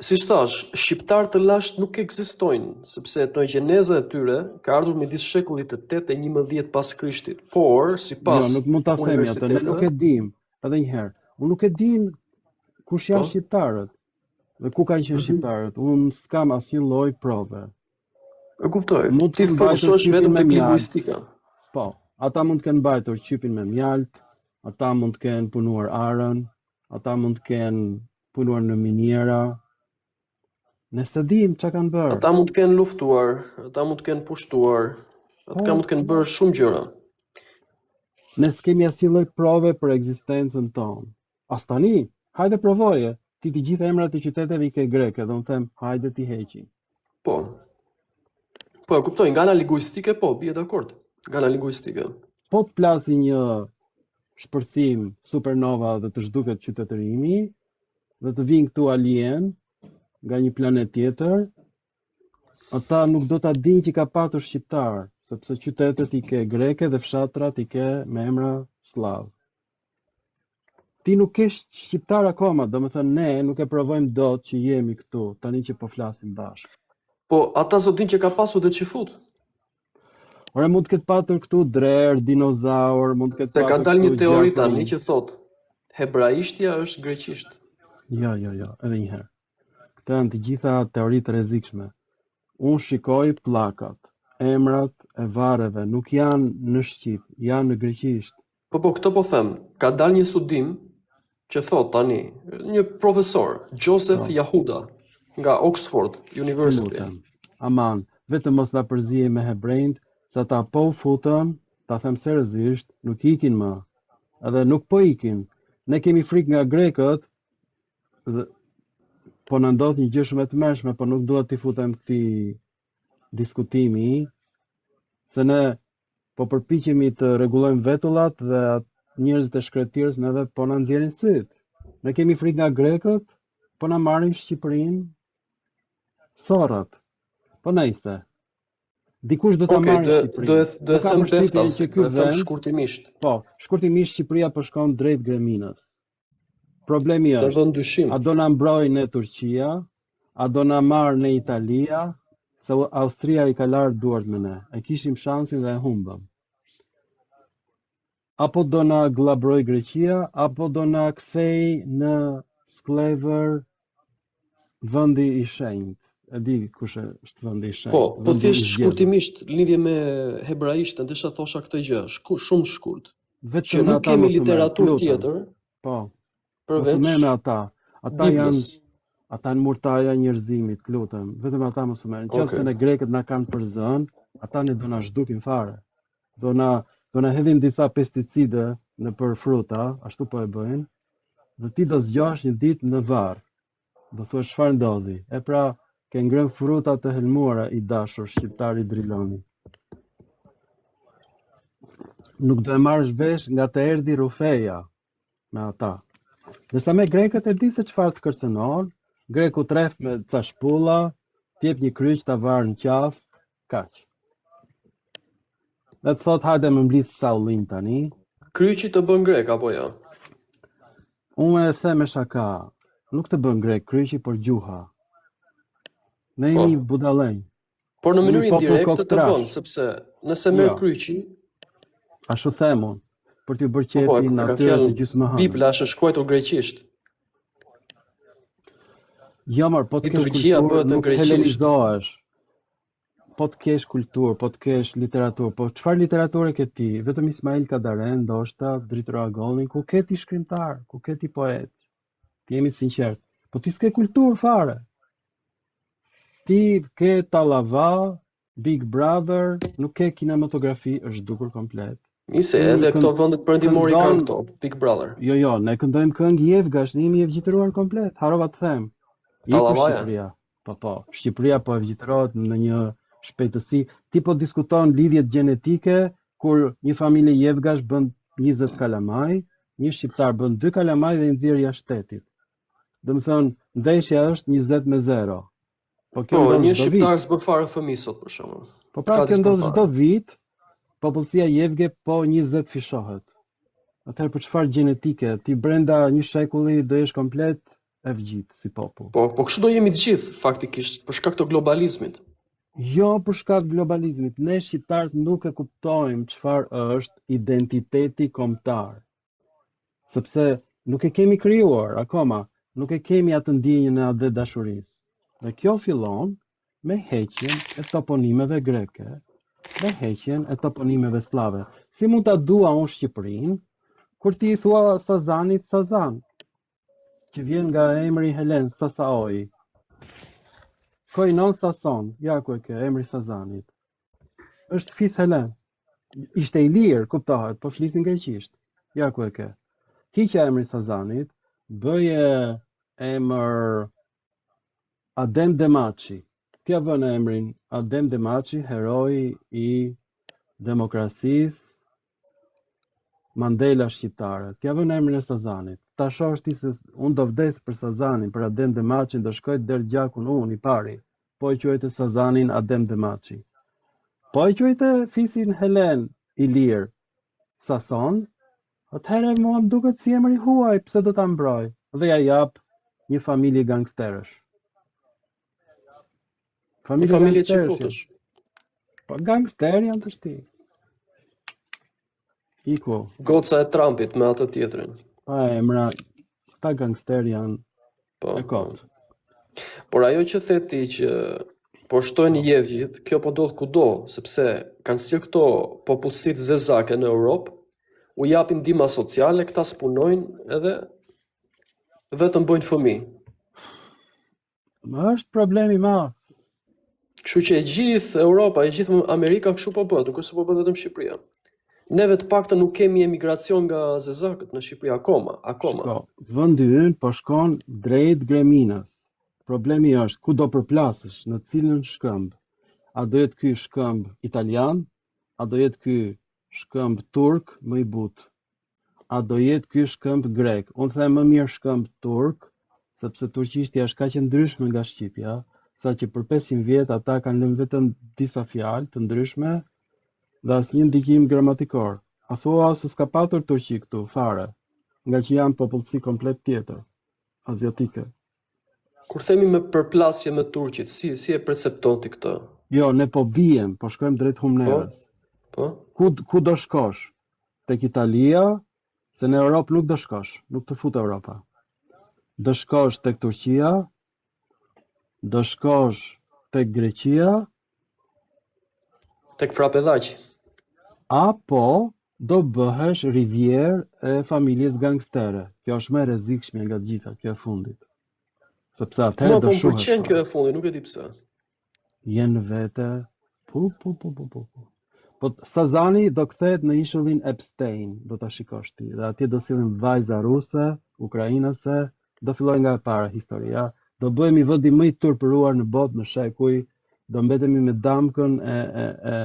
si thash, shqiptar të lasht nuk ekzistojnë, sepse etnogjeneza e tyre ka ardhur midis shekullit të 8 dhe 11 pas Krishtit. Por, sipas Jo, nuk mund ta themi atë, ne nuk e dim. Edhe një herë, unë nuk e dim kush janë shqiptarët dhe ku kanë qenë shqiptarët. Unë s'kam asnjë lloj prove. E kuptoj. Mund Ti të fokusohesh vetëm tek lingvistika. Po, ata mund të kenë mbajtur qypin me mjalt, ata mund të kenë punuar arën, ata mund të kenë punuar në miniera. Ne s'e dim çka kanë bërë. Ata mund të kenë luftuar, ata mund të kenë pushtuar, ata mund të kenë bërë shumë gjëra. Ne s'kemi asnjë lloj prove për ekzistencën tonë. As tani, hajde provoje. Ti të gjitha emrat e qyteteve i ke greke, do të them, hajde ti heqi. Po, e kuptoj, nga ana lingvistike, po, bie dakord. Nga ana lingvistike. Po të plasi një shpërthim supernova dhe të zhduket qytetërimi, dhe të vinë këtu alien nga një planet tjetër, ata nuk do ta dinë që ka patur shqiptar, sepse qytetet i ke greke dhe fshatrat i ke me emra slav. Ti nuk ke shqiptar akoma, do me thënë ne nuk e provojmë dot që jemi këtu, tani që po flasim bashkë. Po, ata zot dinë që ka pasur dhe qifut. Ore, mund të ketë patur këtu drer, dinozaur, mund të ketë patur këtu. Se ka dalë një teori tani që thotë hebraishtja është greqisht. Jo, edhe një herë. Këto janë të gjitha teoritë rrezikshme. Unë shikoj pllakat, emrat e varreve nuk janë në shqip, janë në greqisht. Po, këtë po them, ka dalë një studim që thotë tani, një profesor, Joseph Yahuda, nga Oxford University. Aman, vetëm mos na përzije me hebrejt, se ata po u futën, ta them seriozisht, nuk ikin më. Edhe nuk po ikin. Ne kemi frikë nga grekët, dhe po na ndodh një gjë shumë e tmerrshme, po nuk dua t'i futem këtij diskutimi, se ne po përpiqemi të rregullojmë vetullat dhe njerëzit e shkretirës neve po na nxjerrin syt. Ne kemi frikë nga grekët, po na marrin Shqipërinë sorrat. Po nejse. Dikush do ta marrë Shqipërinë. Do të them beftas, do të them shkurtimisht. Po, shkurtimisht Shqipëria po shkon drejt Greminës. Problemi është, a do na mbrojë në Turqia, a do na marrë në Italia, se Austria i ka larë duart me ne. E kishim shansin dhe e humbëm. Apo do na glabroj Greqia, apo do na kthej në Sklevër vendi i shenjtë. E di kush është vendi i shenjtë. Po thjesht shkurtimisht lidhje me hebraishtën, desha thosha këtë gjë, shumë shkurt. Që nuk kemi literaturë tjetër. Po. Përveç me ata. Ata janë murtaja njerëzimit, lutem. Vetëm ata mos u merren. Nëse ne grekët na kanë për zën, ata ne do na zhdukin fare. Do na hedhin disa pesticide në për fruta, ashtu po e bëjnë. Dhe ti do zgjohesh një ditë në varr. Do thuash çfarë ndodhi? E pra, ke ngrën fruta të helmuara i dashur shqiptari Driloni. Nuk do e marrësh vesh nga të erdhi Rufeja me ata. Ndërsa me grekët e di se çfarë të kërcënon, greku tref me ca shpulla, t'jep një kryq ta varë në qafë, kaq. Dhe të thot hajde më mblidh ca ullin tani. Kryqi të bën grek apo jo? Unë e them me shaka, nuk të bën grek kryqi, por gjuha. Ne Po. jemi budallënj, Por në jemi mënyrë popull indirekte të bën, koktrash. sepse nëse merr Jo, kryqi, ashtu them unë, për t'ju bërë po qefin e ka atyre fjalën të gjysmëhënëve. Bibla është shkruar greqisht. Jo, marr, po të kesh Liturgjia kulturë, bëhet në nuk greqisht. helenizohesh. Po të kesh kulturë, po të kesh literaturë, po çfarë literaturë ke ti? Vetëm Ismail Kadaren, ndoshta, Dritor Agollin, ku ke ti shkrimtar, ku ke ti poet? Ti jemi të sinqert. Po ti s'ke kulturë fare. Ti ke Tallava, Big Brother, nuk ke kinematografi, është dukur komplet. Nise, Ti edhe këto vendet perëndimore kanë këndon, këto, Big Brother. jo, ne këndojmë këngë jevgash, ne jemi evgjitëruar komplet. Harova të them. Je për Tallavaja. Shqipëria. Po. Shqipëria po evgjitërohet në një shpejtësi. Ti po diskuton lidhjet gjenetike, kur një familje jevgash bën 20 kalamaj, një shqiptar bën 2 kalamaj dhe i nxjerr jashtë shtetit. Domethënë, ndeshja është 20-0. Po kjo Po, ndodh një çdo vit. shqiptar s'bën fare fëmijë sot për shembull. Po pra kjo ndodh çdo vit, popullsia jevge po 20 fishohet. Atëherë për çfarë gjenetike? Ti brenda një shekulli do jesh komplet evgjit si popull. Po kështu do jemi të gjithë faktikisht për shkak të globalizmit. Jo për shkak të globalizmit. Ne shqiptarët nuk e kuptojmë çfarë është identiteti kombëtar. Sepse nuk e kemi krijuar akoma, nuk e kemi atë ndjenjën e atë dashurisë. Dhe kjo fillon me heqjen e toponimeve greke, me heqjen e toponimeve slave. Si mund ta dua unë Shqipërinë kur ti i thua Sazanit Sazan, që vjen nga emri Helen Sasaoi. Koinon Sason, ja ku e ke emri Sazanit. Është fis Helen. Ishte i lirë, kuptohet, po flisin greqisht. Ja ku e ke. Hiqja emri Sazanit, bëje emër Adem Demaçi. T'ja vënë emrin Adem Demaçi, heroi i demokracisë, Mandela shqiptare. T'ja vënë emrin e Sazanit. Ta shohësh ti se unë do vdes për Sazanin, për Adem Demaçin, do shkoj deri gjakun unë i pari. Po e quajte Sazanin Adem Demaçi. Po e quajte fisin Helen i lirë Sason, atëherë mua më duket si emri huaj, pse do ta mbroj? Dhe ja jap një familje gangsterësh. Një familje që futësh. Po gangster janë të shti. Iku. Goca e Trumpit me atë tjetrin. Pa emra, ta gangster janë e kot. Por ajo që the ti që po shtojnë jevgjit, kjo po ndodh kudo, sepse kanë si këto popullsitë zezake në Europë, u japin ndihma sociale, këta s'punojnë edhe vetëm bëjnë fëmijë. Është problemi i madh. Kështu që e gjithë Europa, e gjithë Amerika kështu po bëhet, nuk është se po bëhet vetëm Shqipëria. Neve të paktën nuk kemi emigracion nga zezakët në Shqipëri akoma. Shko, vendi ynë po shkon drejt Greminës. Problemi është ku do përplasësh, në cilën shkëmb. A do jetë ky shkëmb italian, a do jetë ky shkëmb turk më i butë, a do jetë ky shkëmb grek. Unë them më mirë shkëmb turk, sepse turqishtja është kaq e ndryshme nga shqipja, sa që për 500 vjet ata kanë lënë vetëm disa fjalë të ndryshme dhe asnjë ndikim gramatikor. A thua se s'ka patur turqi këtu fare, nga që janë popullsi komplet tjetër, aziatike. Kur themi me përplasje me turqit, si e percepton ti këtë? Jo, ne po bijem, po shkojmë drejt humnerës. Po? Ku do shkosh? Tek Italia, se në Europë nuk do shkosh, nuk të fut Europa. Do shkosh tek Turqia, do shkosh tek Greqia, tek Frapedhaq. Apo do bëhesh rivjerë e familjes gangstere. Kjo është më e rrezikshme nga të gjitha, kjo e fundit. Sepse atëherë do shuhesh. Po pëlqen kjo e fundit, nuk e di pse. Jenë vete. Po. Po Sazani do kthehet në ishullin Epstein, do ta shikosh ti. Dhe atje do sillen vajza ruse, ukrainase, do filloj nga e para historia. Do bëhemi vendi më i turpëruar në botë në shekuj, do mbetemi me damkën e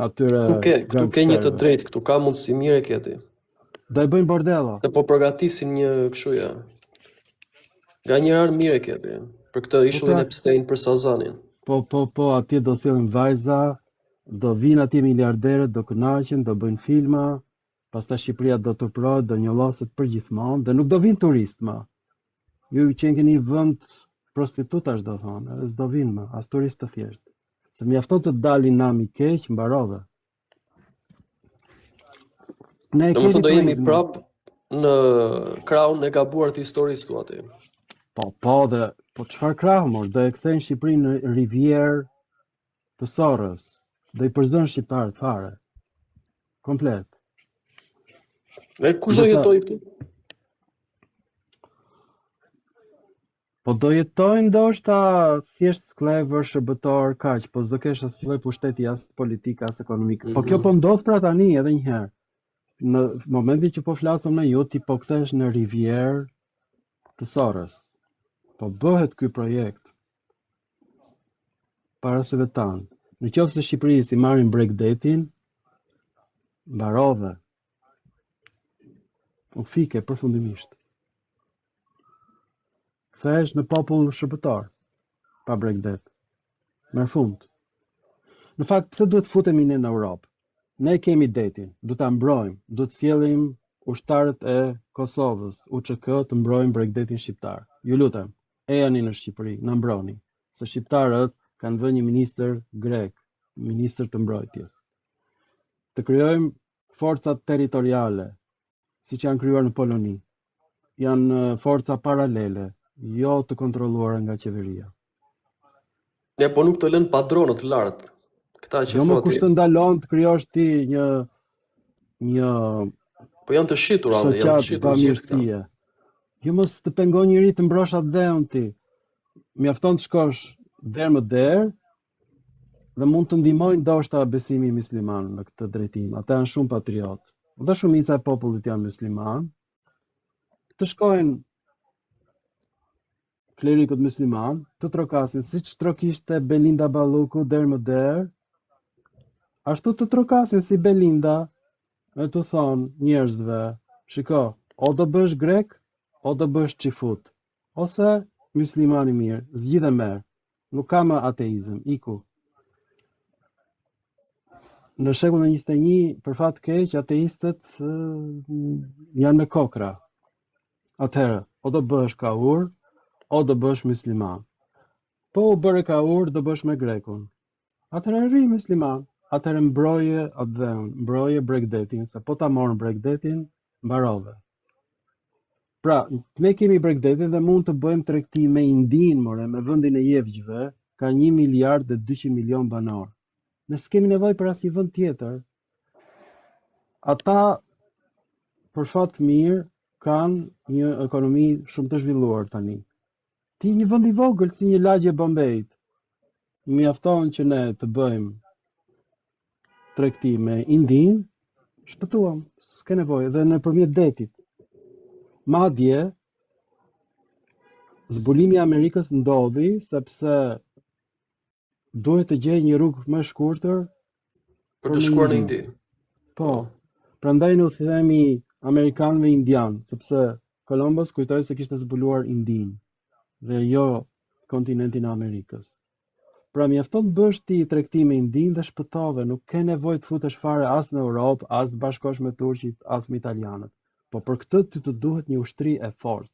atyre. Këtu ke një të drejtë, këtu ka mundësi mirë e keti. Do e bëjnë bordello. Se po përgatisin një këshuja. Nga një anë mirë e keti. Për këtë ishullin Epstein për Sazanin. Po, atje do sillen vajza, do vinë atje miliarderët, do kënaqen, do bëjnë filma, pastaj Shqipëria do të turprohet, do njolloset përgjithmonë dhe nuk do vinë turist më. Ju që keni vend prostitutash do thonë, edhe s'do vinë më, as turist të thjeshtë. Se mjafton të dalin nami keq, mbarove. Ne Domethënë kemi do jemi turizmin. prap në krahun e gabuar të historisë thua ti. Po çfarë krah mor, do e kthejnë Shqipërinë në rivierë të Sorrës. Do i përzën shqiptarët fare. Komplet. E kush do jetoj këtu? Po do jetojnë ndoshta thjesht sklever, shërbëtor, kaq, po s'do kesh asnjë lloj pushteti as politik as ekonomik. Po kjo po ndodh pra tani edhe një herë. Në momentin që po flasëm në ju, ti po kthesh në rivierë të Sorrës. Po bëhet ky projekt para syve tanë. Në qoftë se Shqipërisë i marrin Bregdetin, mbarove. U fike përfundimisht. Kthehesh në popull shërbëtor pa Bregdet. Merr fund. Në fakt, pse duhet futemi ne në Europë? Ne kemi detin, du ta mbrojmë, du të sjellim ushtarët e Kosovës, UÇK të mbrojnë Bregdetin shqiptar. Ju lutem, ejani në Shqipëri, na mbroni, se shqiptarët kanë vënë një ministër grek, ministër të mbrojtjes. Të krijojmë forca territoriale, siç janë krijuar në Poloni. Janë forca paralele, jo të kontrolluara nga qeveria. Ja, po nuk të lënë padronët lart. Këta që Jo më thua kush ti. të ndalon të krijosh ti një Po janë të shitur, ande, janë të shoqat shitur gjithë këta. bamirësie. Jo mos të pengon njëri të mbrosh atë dheun ti. Mjafton të shkosh derë më derë dhe mund të ndihmojnë ndoshta besimi musliman në këtë drejtim. Ata janë shumë patriot. Dhe shumica e popullit janë musliman. Të shkojnë klerikët musliman, të trokasin siç trokishte Belinda Balluku derë më derë, ashtu të trokasin si Belinda e të thonë njerëzve, shiko, o do bësh grek, o do bësh qifut, ose muslimani mirë, zgjidhe merë, nuk ka më ateizëm, iku. Në shekullin e 21, për fat keq, ateistët janë me kokra. Atëherë, o do bësh kaur, o do bësh musliman. Po u bëre kaur, do bësh me grekun. Atëherë rri musliman. Atëherë mbroje atë dheun, mbroje Bregdetin, se po ta morën Bregdetin, mbarove. Pra, ne kemi Bregdetin dhe mund të bëjmë tregti me Indin, more, me vendin e Jevgjve, ka 1 miliard dhe 200 milion banor. Ne s'kemi nevojë për asnjë vend tjetër. Ata, për fat mirë, kanë një ekonomi shumë të zhvilluar tani. Ti një vend i vogël si një lagje Bombejt. Mjafton që ne të bëjmë tregti me Indin, shpëtuam, s'ke nevojë, dhe nëpërmjet detit. Madje, zbulimi i Amerikës ndodhi sepse duhet të gjejë një rrugë më shkurtër Për të shkuar në Indi. Po, prandaj ne u themi amerikanëve indian, sepse Columbus kujtoi se kishte zbuluar Indin dhe jo kontinentin e Amerikës. Pra mjafton të bësh ti tregti me Indin dhe shpëtove, nuk ke nevojë të futesh fare as në Europë, as të bashkosh me turqit, as me italianët. Po për këtë ty të duhet një ushtri e fortë.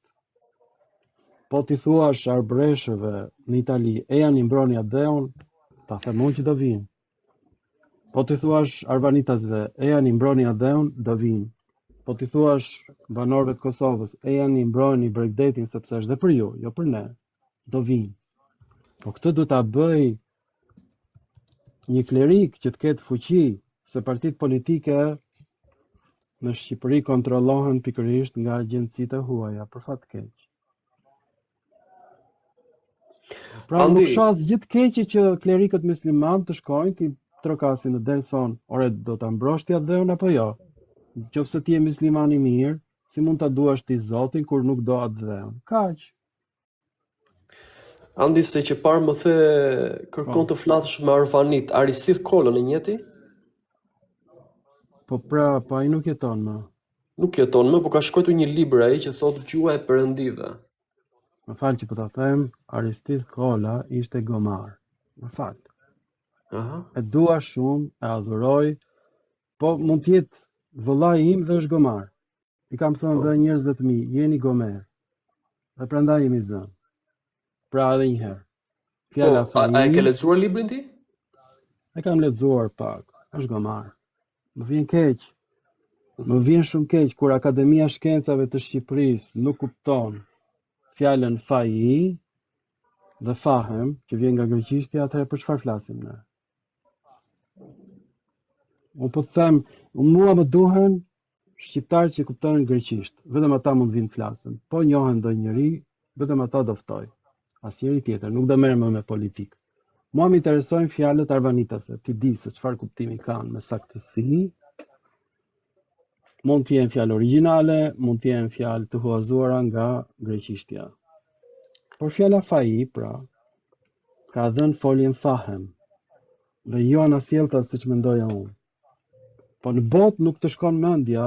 Po ti thuash arbreshëve në Itali, e janë mbroni atë dheun, ta themon që do vinë. Po ti thuash arbanitasve, e janë mbroni atë dheun, do vinë. Po ti thuash banorëve të Kosovës, e janë mbroni Bregdetin sepse është dhe për ju, jo për ne, do vinë. Po këtë du ta bëj një klerik që të ketë fuqi, se partitë politike në Shqipëri kontrollohen pikërisht nga agjencitë e huaja, për fat keq. Pra Andi, nuk shoh asgjë të keqe që klerikët musliman të shkojnë, ti trokasin në del thonë, ore do ta mbrosh ti atë dheun apo jo? Nëse ti je musliman i mirë, si mund ta duash ti Zotin kur nuk do atë dheun? Kaq. Andi, se që parë më the kërkon të flasësh me Arvanit, Aristidh Kolën e njeti? Po pra, po ai nuk jeton më. Nuk jeton më, po ka shkruar një libër ai që thotë Gjuha e Perëndive. Më fal që po ta them, Aristidh Kolla ishte gomar. Më fal. Aha. E dua shumë, e adhuroj, po mund të jetë vëllai im dhe është gomar. I kam thënë Po. dhe njerëzve të mi, jeni gomer. Dhe prandaj jemi zënë. Pra edhe një herë. Po, Fjala a e ke faji, lexuar librin ti? e kam lexuar pak. Është gomar. Më vjen keq. Më Mhm. vjen shumë keq kur Akademia e Shkencave të Shqipërisë nuk kupton fjalën faji dhe fahem, që vjen nga greqishtja, atëherë për çfarë flasim ne? Unë po të them, mua më duhen shqiptarë që kuptojnë greqisht. Vetëm ata mund vinë flasën. Po njohen ndonjë njeri, vetëm ata do ftoj. Asnjëri tjetër, nuk do merrem më me politikë. Mua më interesojnë fjalët arvanitase, ti di se çfarë kuptimi kanë me saktësi. Mund të jenë fjalë origjinale, mund të jenë fjalë të huazuara nga greqishtja. Por fjala faji, pra, ka dhënë foljen fahem. Dhe jo anasjellta siç mendoja unë. Po në botë nuk të shkon mendja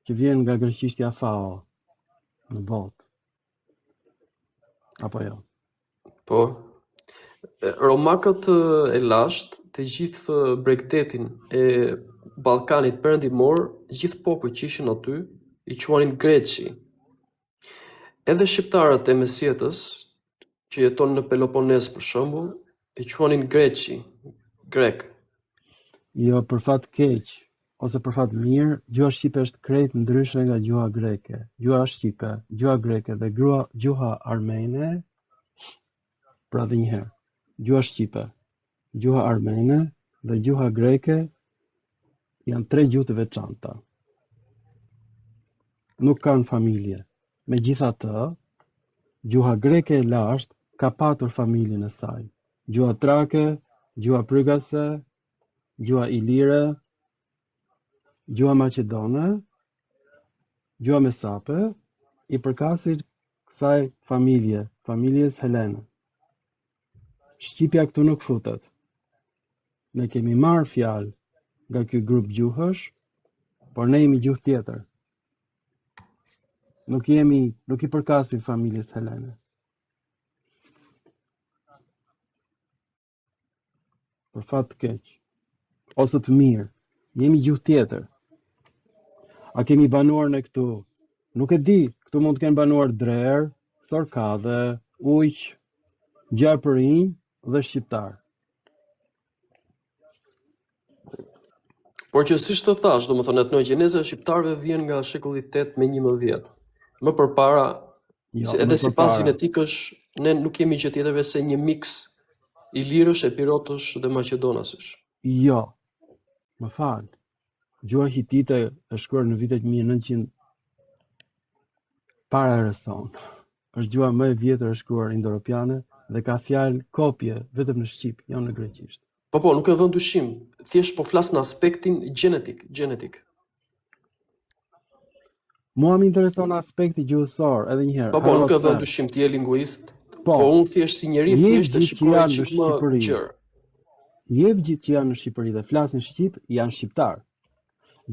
që vjen nga greqishtja fao. Në botë. Apo jo? Po. Romakët e lashtë, të gjithë bregdetin e Ballkanit perëndimor, gjithë popujt që ishin aty, i quanin Greqi. Edhe shqiptarët e Mesjetës, që jeton në Pelopones për shembull, i quanin Greqi, grek. Jo, për fat keq, ose për fat mirë, gjuha shqipe është krejt ndryshe nga gjuha greke. Gjuha shqipe, gjuha greke dhe gjuha armene, pra dhe njëherë, gjuha shqipe, gjuha armene dhe gjuha greke janë tre gjuhë të veçanta. Nuk kanë familje. Megjithatë, gjuha greke e lashtë ka patur familjen e saj. Gjuha trake, gjuha prygase, gjuha ilire, gjuha maqedone, gjuha mesape, i përkasin kësaj familje, familjes helene. Shqipja këtu nuk futet. Ne kemi marrë fjalë nga ky grup gjuhësh, por ne jemi gjuhë tjetër. Nuk i përkasim familjes helene. Për fat të keq, ose të mirë, jemi gjuhë tjetër. A kemi banuar ne këtu? Nuk e di, këtu mund të kenë banuar drer, sorkadhe, ujq, gjarpërinj dhe shqiptar. Por që siç të thash, domethënë etnogjeneza e shqiptarëve vjen nga shekulli 8 me 11. Më përpara, Jo, edhe më sipas përpara. genetikësh, ne nuk kemi gjë tjetër veçse një miks ilirësh, epirotësh dhe maqedonasësh. Jo, më fal. Gjuha hitite është shkruar në vitet 1900 para erës sonë. Është gjuha më e vjetër e shkruar indo-europiane dhe ka fjalë kopje vetëm në shqip, jo në greqisht. Po, nuk e vën dyshim. Thjesht po flas në aspektin gjenetik. Mua më intereson aspekti gjuhësor, edhe një herë. Po, nuk e vën dyshim, ti je linguist. Po, unë thjesht si njeri thjesht e shikoj çik më gjerë. Jep gjithë që janë në Shqipëri dhe flasin shqip, janë shqiptar.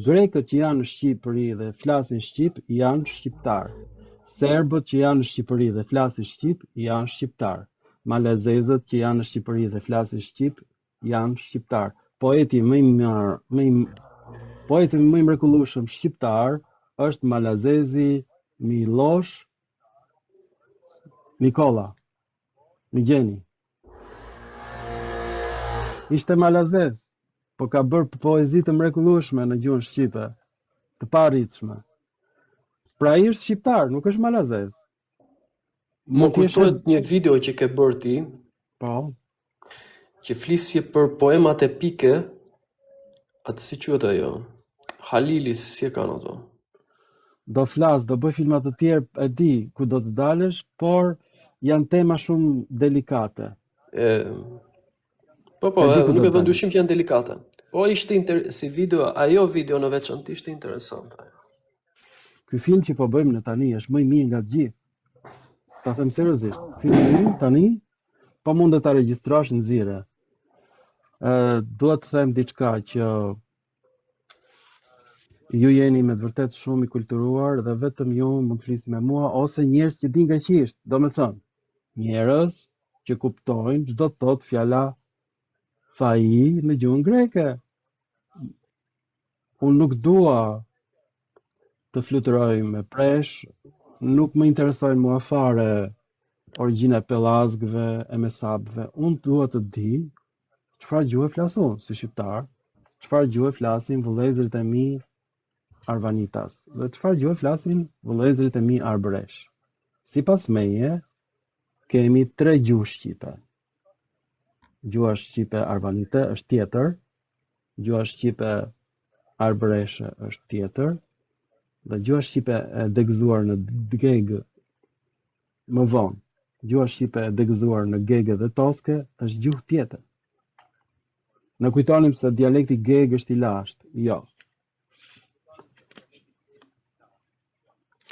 Grekët që janë në Shqipëri dhe flasin shqip, janë shqiptar. Serbët që janë në Shqipëri dhe flasin shqip, janë shqiptar. Malezezët që janë në Shqipëri dhe flasin shqip, janë shqiptar. Poeti më i mrekullueshëm shqiptar është malazezi Miloš Nikola Migjeni. Ishte malazez, po ka bërë poezi të mrekullueshme në gjuhën shqipe, të parritshme. Pra ai është shqiptar, nuk është malazez. Më kujtohet një video që ke bërë ti, po, që flisje për poemat epike, atë si quhet ajo? Halili, si e kanë ato? Do flas, do bëj filma të tjerë, e di ku do të dalësh, por janë tema shumë delikate. Po, nuk e vën dyshim që janë delikate. Po ishte si video, ajo video në veçantë ishte interesante. Ky film që po bëjmë në tani është më i mirë nga të gjithë. Ta them seriozisht, filmi im tani po mund të ta regjistrosh në zire. Dua të them diçka që ju jeni me të vërtet shumë i kulturuar dhe vetëm ju mund të flisni me mua ose njerëz që dinë greqisht, domethënë njerëz që kuptojnë çdo të thotë fjala faji në gjuhën greke. Unë nuk dua të fluturoj me presh, nuk më interesojnë mua fare origjina e pellazgëve, e mesapëve. Unë dua të di çfarë gjuhë flas unë si shqiptar, çfarë gjuhë flasin vëllezërit e mi Arvanitas dhe çfarë gjuhë flasin vëllezërit e mi Arbëresh. Sipas meje, kemi 3 gjuhë shqipe. Gjuha shqipe arvanite është tjetër, gjuha shqipe arbëreshe është tjetër, dhe gjuha shqipe e degëzuar në gegë më vonë. Gjuha shqipe e degëzuar në gegë dhe toske është gjuhë tjetër. Në kujtonim se dialekti gegë është i lashtë. Jo.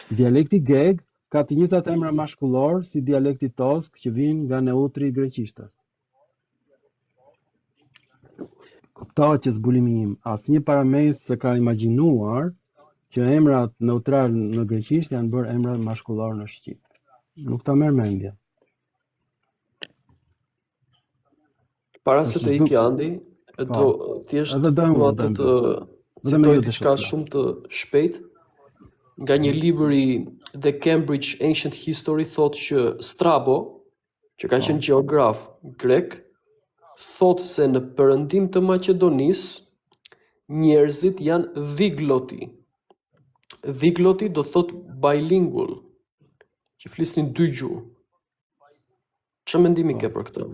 Dialekti gegë ka të njëjtat emra mashkullor si dialekti tosk që vijnë nga neutri i greqishtës. Kuptohet që zbulimi im asnjë parames se ka imagjinuar që emrat neutral në greqisht janë bërë emra mashkullor në shqip. Nuk ta merr mendje. Para se të ikë Andi, do thjesht dua të citoj diçka shumë të shpejt nga një libër i The Cambridge Ancient History, thotë që Strabo, që ka qenë gjeograf grek, thotë se në perëndim të Maqedonisë njerëzit janë dhigloti. Dhigloti do thotë bilingual, që flisnin 2 gjuhë. Çfarë mendimi ke për këtë?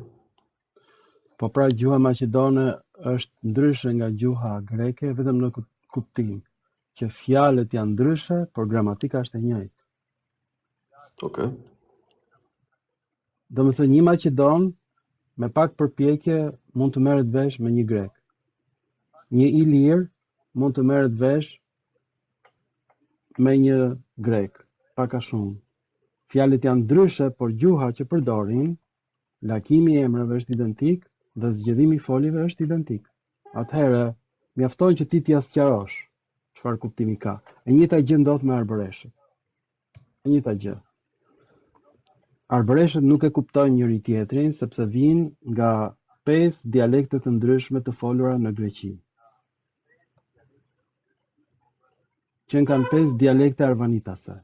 Po pra, gjuha maqedone është ndryshe nga gjuha greke vetëm në kuptim që fjalët janë ndryshe, por gramatika është e njëjtë. Okej. Domethënë një maqedon me pak përpjekje mund të merret vesh me një grek. Një ilir mund të merret vesh me një grek, pak a shumë. Fjalët janë ndryshe, por gjuha që përdorin, lakimi i emrave është identik dhe zgjedhimi i folive është identik. Atëherë, mjafton që ti t'ia sqarosh çfarë kuptimi ka. E njëjta gjë ndodh me arbëreshët. E njëjta gjë. Arbëreshët nuk e kuptojnë njëri tjetrin sepse vijnë nga 5 dialekte të ndryshme të folura në Greqi. Që kanë 5 dialekte arvanitase.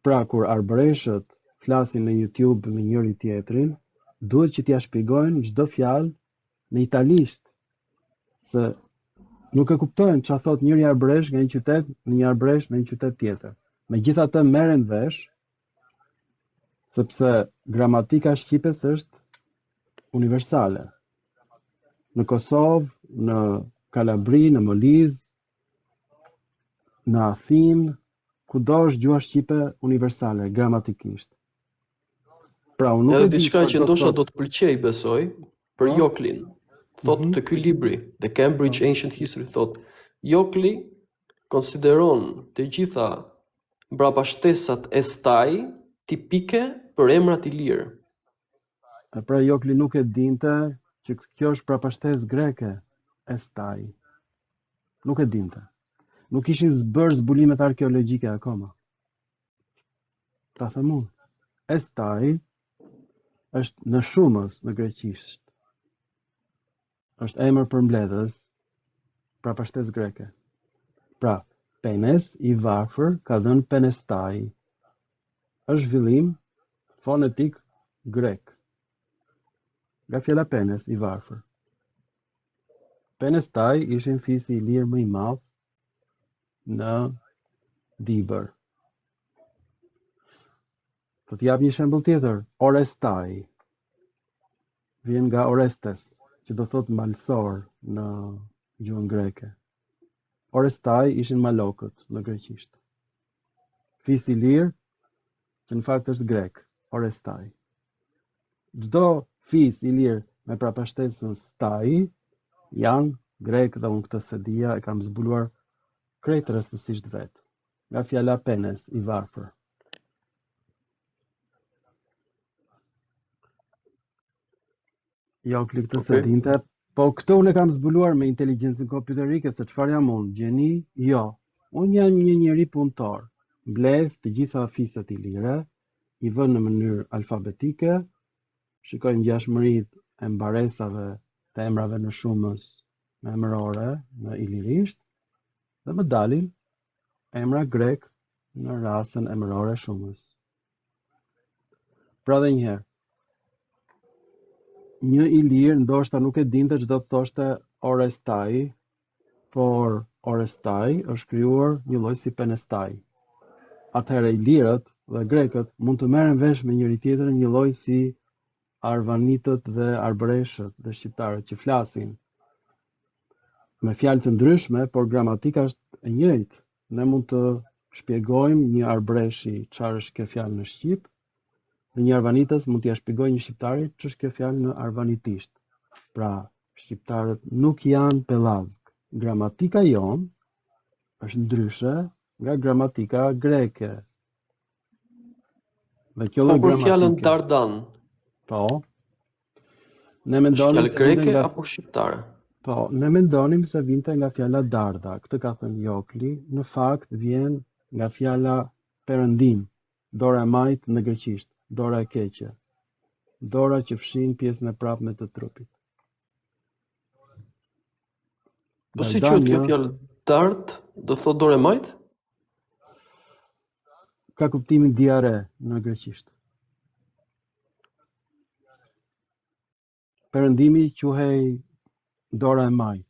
Pra, kur arbëreshët flasin në YouTube me njëri tjetrin, duhet që t'ia shpjegojnë çdo fjalë në italisht, se nuk e kuptojnë çfarë thot njëri arbëresh nga një qytet në një arbëresh në një qytet tjetër. Megjithatë merren vesh, sepse gramatika shqipes është universale. Në Kosovë, në Kalabri, në Molizë, në Athinë, kudo është gjuha shqipe universale, gramatikisht. Pra, unë nuk e di diçka që ndoshta do të pëlqej, besoj, për Joklin. Thotë të ky libri, The Cambridge Ancient History, thotë, Jokli konsideron të gjitha mbrapashtesat e staj tipike për emrat i lirë. Pra Jokli nuk e dinte që kjo është prapashtesë greke, estaj. Nuk e dinte. Nuk ishin bërë zbulimet arkeologjike akoma. Ta them unë. Estaj është në shumës në greqisht. Është emër për mbledhës, prapashtesë greke. Pra, penes i varfër ka dhënë penestai. Është zhvillim fonetik grek. Nga fjala penes i varfër. Penestai ishin fisi i lirë më i madh në Dibër. Do t'jap një shembull tjetër, Orestai. Vjen nga Orestes, që do thot malsor në gjuhën greke. Orestai ishin malokët në greqisht. Fisi i lirë, që në fakt është grek, Orestai. Çdo fis i lirë me prapashtesën stai janë grek dhe unë këtë se dija e kam zbuluar krejt rastësisht vetë. Nga fjala penes i varfër. Jo, klik të se dinte, po këtë unë e kam zbuluar me inteligjencën kompjuterike, se çfarë jam unë, gjeni? Jo, unë jam një njeri punëtor, mbledh të gjitha fiset i lire, i vën në mënyrë alfabetike, shikoj ngjashmëritë e mbaresave të emrave në shumës me emërore në ilirisht, Dhe më dalin emra grek në rasën emërore shumës. Pra dhe njëherë, një i lirë ndoshta nuk e dinte ç'do të thoshte Orestai, por Orestai është krijuar një lloj si Penestai. Atëherë i lirët dhe grekët mund të merren vesh me njëri tjetrin një lloj si arvanitët dhe arbreshët dhe shqiptarët që flasin me fjalë të ndryshme, por gramatika është e njëjtë. Ne mund të shpjegojmë një arbreshi çfarë është kjo fjalë në shqip, dhe një arvanitës mund t'ia shpjegojë një shqiptari ç'është kjo fjalë në arvanitisht. Pra, shqiptarët nuk janë pellazg. Gramatika jon është ndryshe nga gramatika greke. Dhe kjo Po lloj për fjalën gramatike, Dardan, po, ne është mendonim fjalë se vinte greke nga apo shqiptare? Po, ne mendonim se vinte nga fjala darda. Këtë ka thënë Jokli, në fakt vjen nga fjala perëndim, dora e majt në greqisht, dora e keqe, dora që fshin pjesën e prapme të trupit. Po si quhet kjo Dardania fjalë dart, do thotë dorë e majt? ka kuptimin diare në greqisht. Perëndimi quhej dora e majt,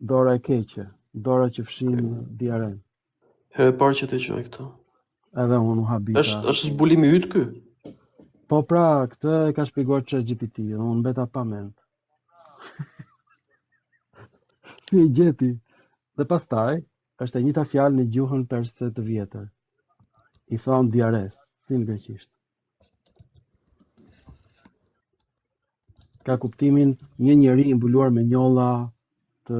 dora e keqe, dora që fshin diaren. Herë e parë që të quaj këtë. Edhe unë u habita. Është zbulimi yt ky? Po pra, këtë e ka shpjeguar ChatGPT, dhe unë mbeta pa mend. Si e gjeti? Dhe pastaj është e njëjta fjalë në gjuhën perse të vjetër. I thon diares, si në greqisht. Ka kuptimin një njeri i mbuluar me njolla të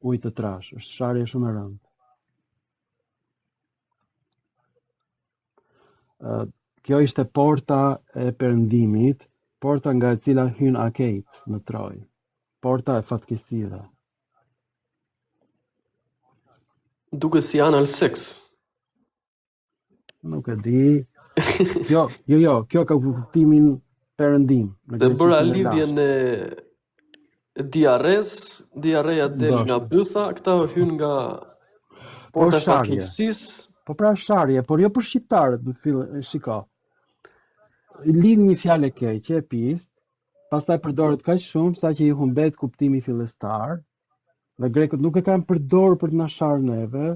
ujë të trash. Është sharje shumë e rëndë. Kjo ishte porta e perëndimit, porta nga e cila hyn Akejt në Troj. Porta e fatkeqësive. Duke si anal seks. Nuk e di. Kjo ka kuptimin perëndim. Dhe bëra lidhjen e diarreja del nga bytha, këta hyn nga porta e fatkeqësisë. Po pra sharje, por jo për shqiptarët në fillim, shiko. Lidh një fjalë keqe, pist, pastaj përdoret kaq shumë sa që i humbet kuptimi fillestar, dhe grekët nuk e kanë përdorur për të na sharë neve,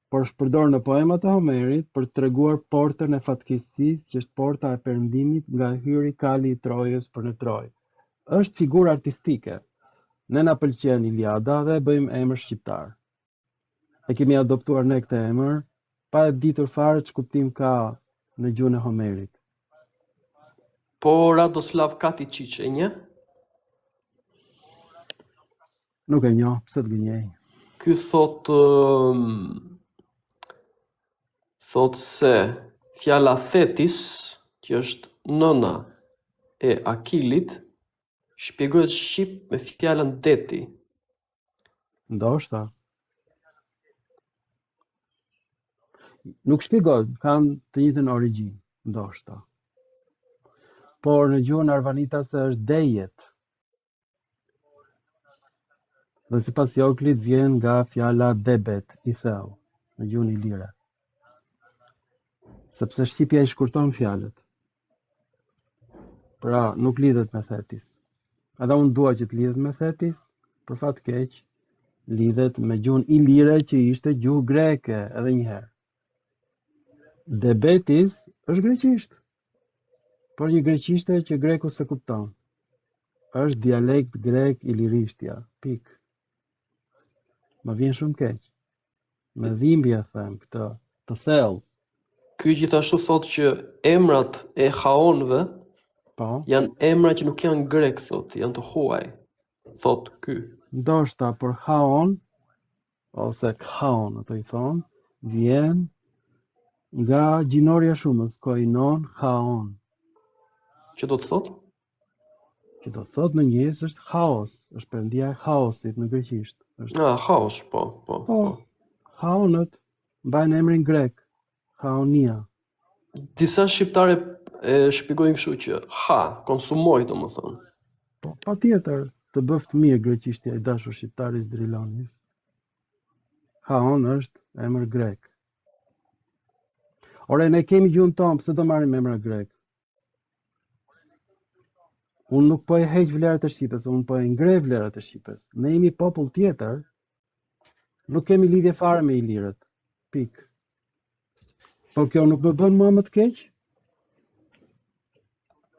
por është përdorur në poemat e Homerit për të treguar portën e fatkeqësisë, që është porta e perëndimit nga hyri kali i Trojës për në Trojë. Është figurë artistike. Ne na pëlqen Iliada dhe e bëjmë emër shqiptar. E kemi adoptuar ne këtë emër, pa e ditur fare që kuptim ka në gjuhën e Homerit. Po Radoslav Katičić e një? Nuk e njoh, pse të gënjej. Ky thot se fjala Thetis, që është nëna e Akilit, shpjegohet shqip me fjalën deti. Ndoshta. Nuk shpjegohet, kanë të njëjtën origjinë, ndoshta. Por në gjuhën arvanitase është dejet. Dhe sipas Joklit vjen nga fjala debet, i thellë, në gjuhën ilire. Sepse shqipja i shkurton fjalët. Pra, nuk lidhet me Thetis. Edhe unë dua që të lidhet me Thetis, për fat keq, lidhet me gjuhën ilire që ishte gjuhë greke, edhe një herë. Debetis është greqisht, por një greqishte që greku se kupton. Është dialekt grek ilirishtja, pik. Më vjen shumë keq. Me dhimbje them këtë, të thellë. Ky gjithashtu thot që emrat e haonëve janë emra që nuk janë grek, thot, janë të huaj. Thot ky. Ndoshta, por haon ose khaon, ato i thon, vjen nga gjinoria shumës, koinon haon. Që do të thot? Që do të thot në njëjës është haos, është perëndia e haosit në greqisht. Haos, po. Haonët mbajnë emrin grek, haonia. Disa shqiptare e shpjegojnë kështu që konsumoj, domethënë. Po, patjetër, të bëft mirë greqishtja i dashur shqiptaris Drilonis. Haon është emër grek. Ore, ne kemi gjuhën tonë, pse do marrim emra grek? Unë nuk po e heq vlerat e Shqipës, unë po e ngre vlerat e Shqipës. Ne jemi popull tjetër, nuk kemi lidhje fare me ilirët. Pik. Po kjo nuk më bën mua më të keq?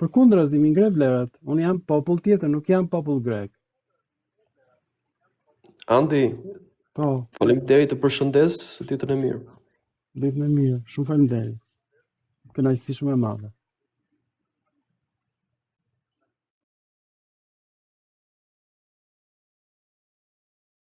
Përkundrazi, mi ngre vlerat. Unë jam popull tjetër, nuk jam popull grek. Andi, Po, faleminderit, të përshëndes, ditën e mirë. ditën e mirë, shumë faleminderit. Kënaqësi shumë e madhe.